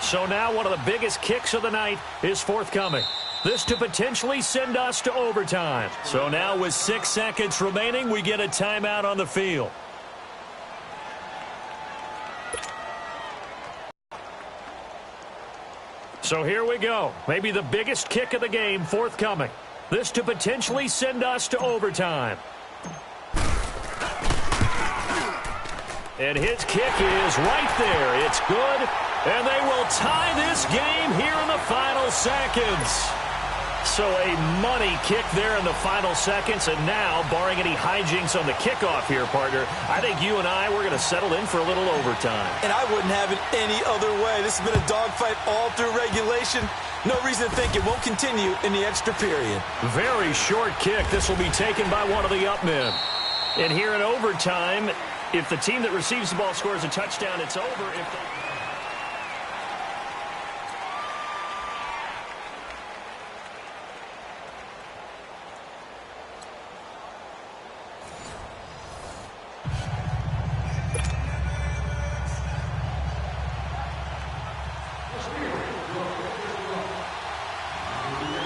S1: So now one of the biggest kicks of the night is forthcoming. This to potentially send us to overtime. So now with 6 seconds remaining, we get a timeout on the field. So here we go. Maybe the biggest kick of the game forthcoming. This to potentially send us to overtime. And his kick is right there. It's good. And they will tie this game here in the final seconds. So a money kick there in the final seconds. And now, barring any hijinks on the kickoff here, partner, I think you and I, we're going to settle in for a little overtime.
S2: And I wouldn't have it any other way. This has been a dogfight all through regulation. No reason to think it won't continue in the extra period.
S1: Very short kick. This will be taken by one of the up men. And here in overtime, if the team that receives the ball scores a touchdown, it's over. If they...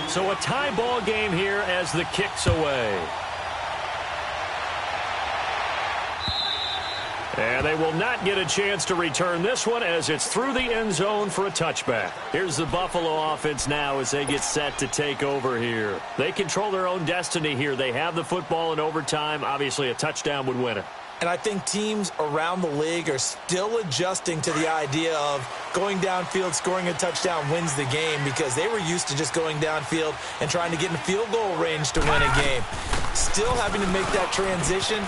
S1: So a tie ball game here as the kick's away. And they will not get a chance to return this one as it's through the end zone for a touchback. Here's the Buffalo offense now as they get set to take over here. They control their own destiny here. They have the football in overtime. Obviously, a touchdown would win it.
S2: And I think teams around the league are still adjusting to the idea of going downfield, scoring a touchdown wins the game, because they were used to just going downfield and trying to get in field goal range to win a game. Still having to make that transition.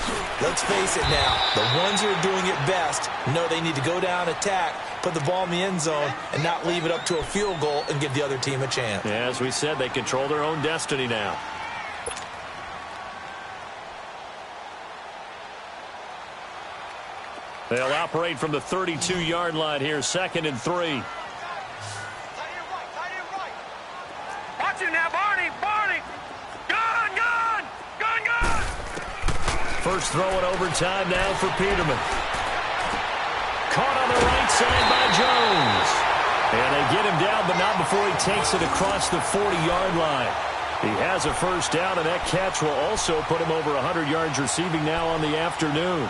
S2: Let's face it now, the ones who are doing it best know they need to go down, attack, put the ball in the end zone, and not leave it up to a field goal and give the other team a chance.
S1: Yeah, as we said, they control their own destiny now. They'll operate from the 32-yard line here, 2nd and 3.
S3: Tight end right. Watch it now, Barney. Gun.
S1: First throw in overtime now for Peterman. caught on the right side by Jones. And they get him down, but not before he takes it across the 40-yard line. He has a first down, and that catch will also put him over 100 yards receiving now on the afternoon.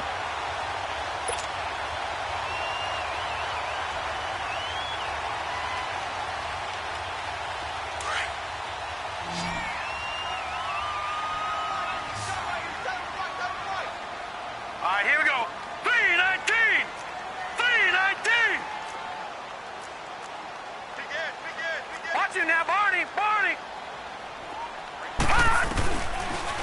S3: All right, here we go. 319! 319! Watch him now, Barney! Barney!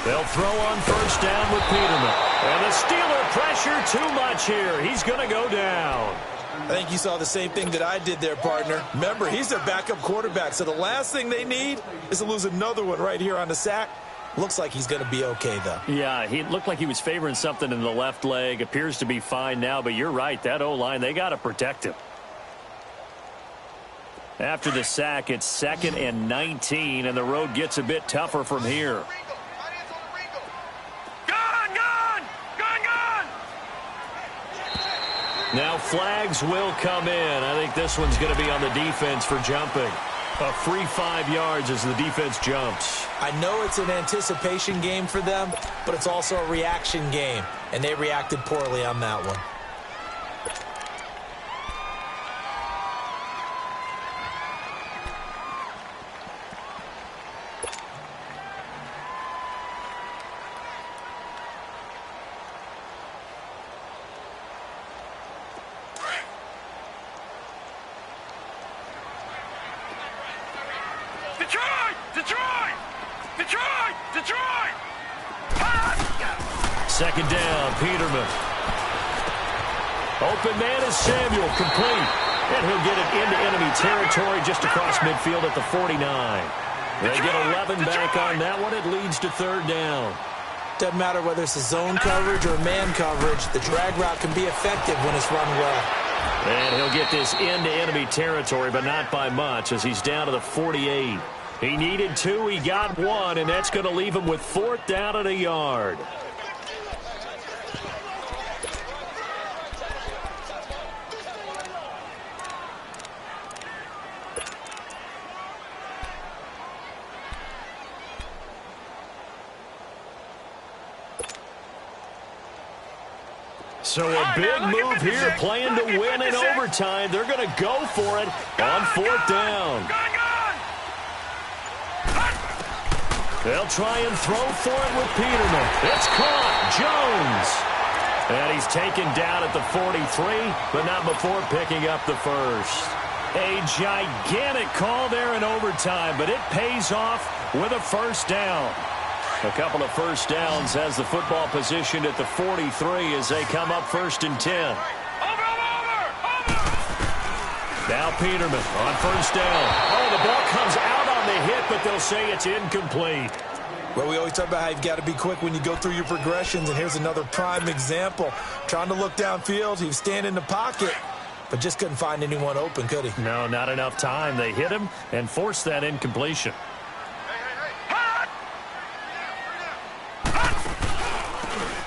S1: They'll throw on first down with Peterman. And the Steeler pressure too much here. He's going to go down.
S2: I think you saw the same thing that I did there, partner. Remember, he's their backup quarterback, so the last thing they need is to lose another one right here on the sack. Looks like he's going to be okay, though.
S1: Yeah, he looked like he was favoring something in the left leg. Appears to be fine now, but you're right. That O-line, they got to protect him. After the sack, it's 2nd and 19, and the road gets a bit tougher from here. Now flags will come in. I think this one's going to be on the defense for jumping. A free 5 yards as the defense jumps.
S2: I know it's an anticipation game for them, but it's also a reaction game, and they reacted poorly on that one.
S3: Detroit! Detroit! Detroit! Detroit!
S1: Second down, Peterman. Open man is Samuel, complete. And he'll get it into enemy territory just across midfield at the 49. They get 11 back on that one. It leads to third down.
S2: Doesn't matter whether it's a zone coverage or man coverage, the drag route can be effective when it's run well.
S1: And he'll get this into enemy territory, but not by much as he's down to the 48. He needed 2, he got 1, and that's going to leave him with 4th down and a yard. So a big move here, playing to win in overtime. They're going to go for it on 4th down. They'll try and throw for it with Peterman. It's caught. Jones. And he's taken down at the 43, but not before picking up the first. A gigantic call there in overtime, but it pays off with a first down. A couple of first downs has the football positioned at the 43 as they come up 1st and 10. Now Peterman on first down. Oh, the ball comes out on the hit, but they'll say it's incomplete.
S2: Well, we always talk about how you've got to be quick when you go through your progressions, and here's another prime example. Trying to look downfield, he was standing in the pocket, but just couldn't find anyone open, could he?
S1: No, not enough time. They hit him and forced that incompletion.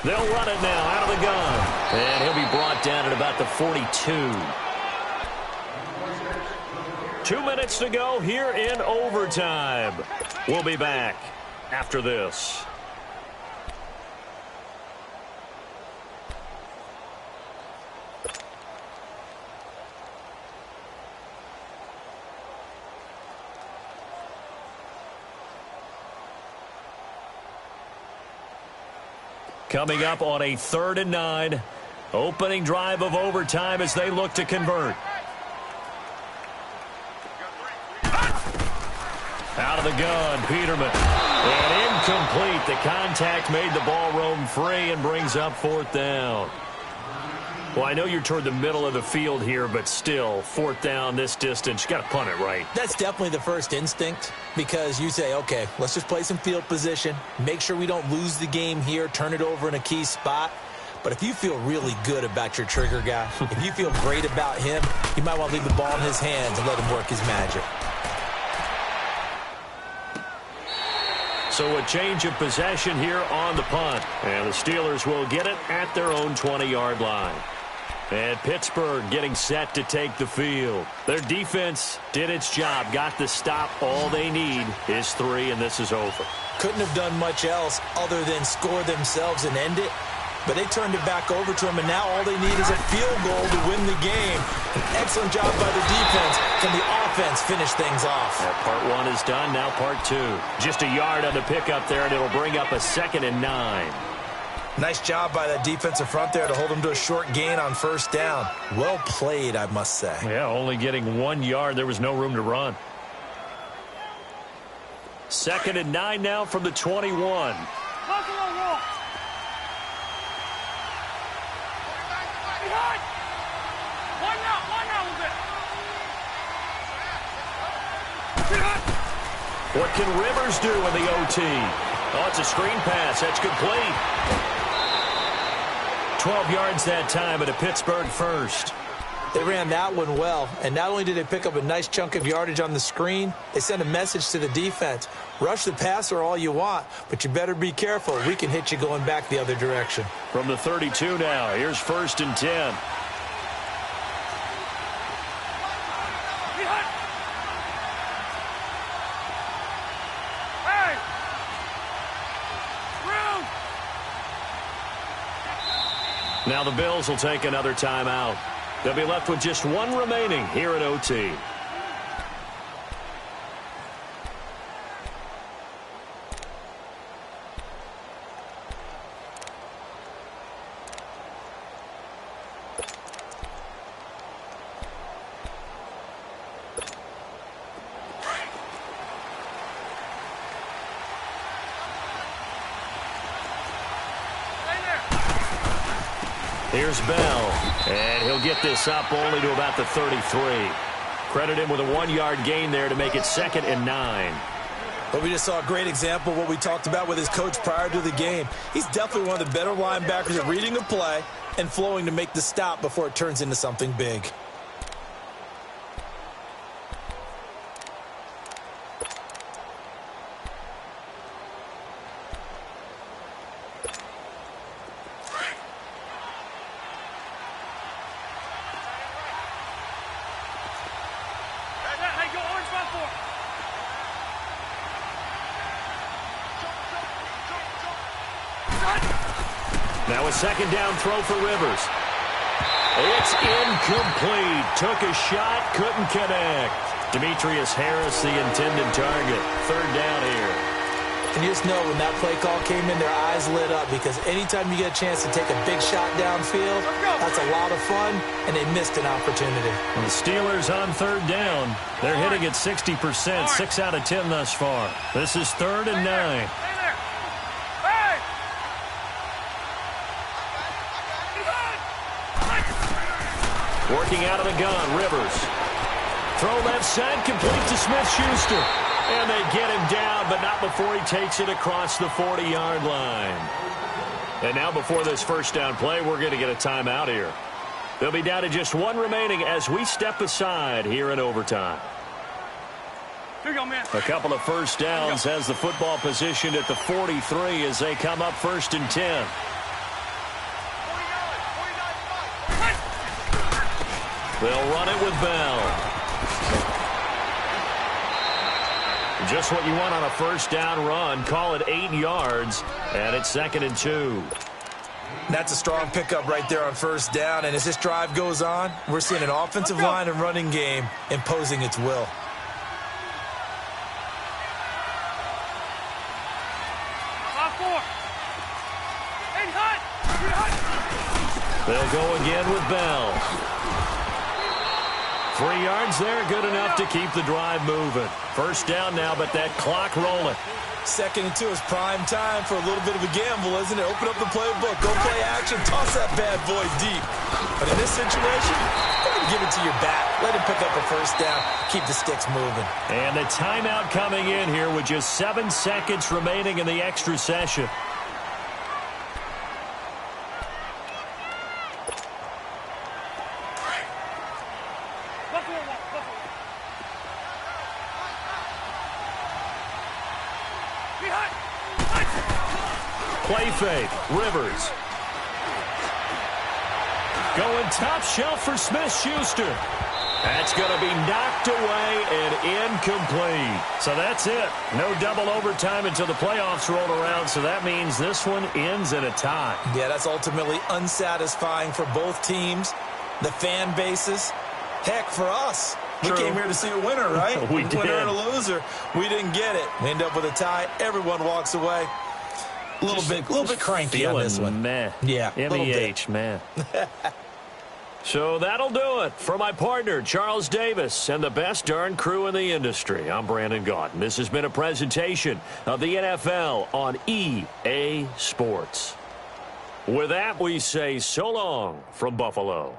S1: They'll run it now out of the gun. And he'll be brought down at about the 42. 2 minutes to go here in overtime. We'll be back after this. Coming up on a 3rd and 9. Opening drive of overtime as they look to convert. Out of the gun, Peterman. And incomplete. The contact made the ball roam free and brings up 4th down. Well, I know you're toward the middle of the field here, but still, 4th down this distance, you got to punt it right.
S2: That's definitely the first instinct because you say, okay, let's just play some field position, make sure we don't lose the game here, turn it over in a key spot. But if you feel really good about your trigger guy, if you feel great about him, you might want to leave the ball in his hands and let him work his magic.
S1: So a change of possession here on the punt. And the Steelers will get it at their own 20-yard line. And Pittsburgh getting set to take the field. Their defense did its job, got the stop. All they need is 3, and this is over.
S2: Couldn't have done much else other than score themselves and end it. But they turned it back over to them, and now all they need is a field goal to win the game. An excellent job by the defense. Can the offense finish things off?
S1: Part 1 is done, now part 2. Just a yard on the pickup there, and it'll bring up a 2nd and 9.
S2: Nice job by that defensive front there to hold them to a short gain on first down. Well played, I must say.
S1: Yeah, only getting 1 yard. There was no room to run. 2nd and 9 now from the 21.
S3: Buffalo wall. Behind. One now a little bit. Behind.
S1: What can Rivers do in the OT? Oh, it's a screen pass. That's complete. 12 yards that time, and a Pittsburgh first.
S2: They ran that one well, and not only did they pick up a nice chunk of yardage on the screen, they sent a message to the defense. Rush the passer all you want, but you better be careful. We can hit you going back the other direction.
S1: From the 32 now, here's 1st and 10.
S3: Behind. Hey. Room.
S1: Now the Bills will take another timeout. They'll be left with just 1 remaining here at OT. Here's Bell, and he'll get this up only to about the 33. Credit him with a 1-yard gain there to make it 2nd and 9.
S2: But we just saw a great example of what we talked about with his coach prior to the game. He's definitely one of the better linebackers at reading the play and flowing to make the stop before it turns into something big.
S3: Hey, go orange 5-4.
S1: Now a 2nd down throw for Rivers. It's incomplete. Took a shot, couldn't connect. Demetrius Harris, the intended target. 3rd down here.
S2: And you just know when that play call came in, their eyes lit up, because anytime you get a chance to take a big shot downfield, that's a lot of fun, and they missed an opportunity.
S1: The Steelers on 3rd down. They're hitting at 60%, 6 out of 10 thus far. This is 3rd and 9.
S3: Stay there. Hey.
S1: Working out of the gun, Rivers. Throw left side, complete to Smith-Schuster. And they get him down, but not before he takes it across the 40-yard line. And now before this first down play, we're going to get a timeout here. They'll be down to just 1 remaining as we step aside here in overtime.
S3: Here you go, man.
S1: A couple of first downs has the football positioned at the 43 as they come up 1st and 10. They'll run it with Bell. Just what you want on a first down run. Call it 8 yards, and it's 2nd and 2.
S2: That's a strong pickup right there on first down, and as this drive goes on, we're seeing an offensive line and running game imposing its will.
S1: They'll go again with Bell. 3 yards there, good enough to keep the drive moving. First down now, but that clock rolling.
S2: 2nd and 2 is prime time for a little bit of a gamble, isn't it? Open up the playbook, go play action, toss that bad boy deep. But in this situation, go ahead and give it to your back. Let him pick up a first down, keep the sticks moving.
S1: And the timeout coming in here with just 7 seconds remaining in the extra session. Play fake. Rivers. Going top shelf for Smith-Schuster. That's going to be knocked away and incomplete. So that's it. No double overtime until the playoffs roll around, so that means this one ends in a tie.
S2: Yeah, that's ultimately unsatisfying for both teams, the fan bases. Heck, for us.
S1: True.
S2: We came here to see a winner, right?
S1: We did.
S2: Winner and a loser. We didn't get it. We end up with a tie. Everyone walks away. A little bit cranky on this one.
S1: Meh.
S2: Yeah,
S1: MEH, man. So that'll do it. For my partner, Charles Davis, and the best darn crew in the industry, I'm Brandon Gaudin. This has been a presentation of the NFL on EA Sports. With that, we say so long from Buffalo.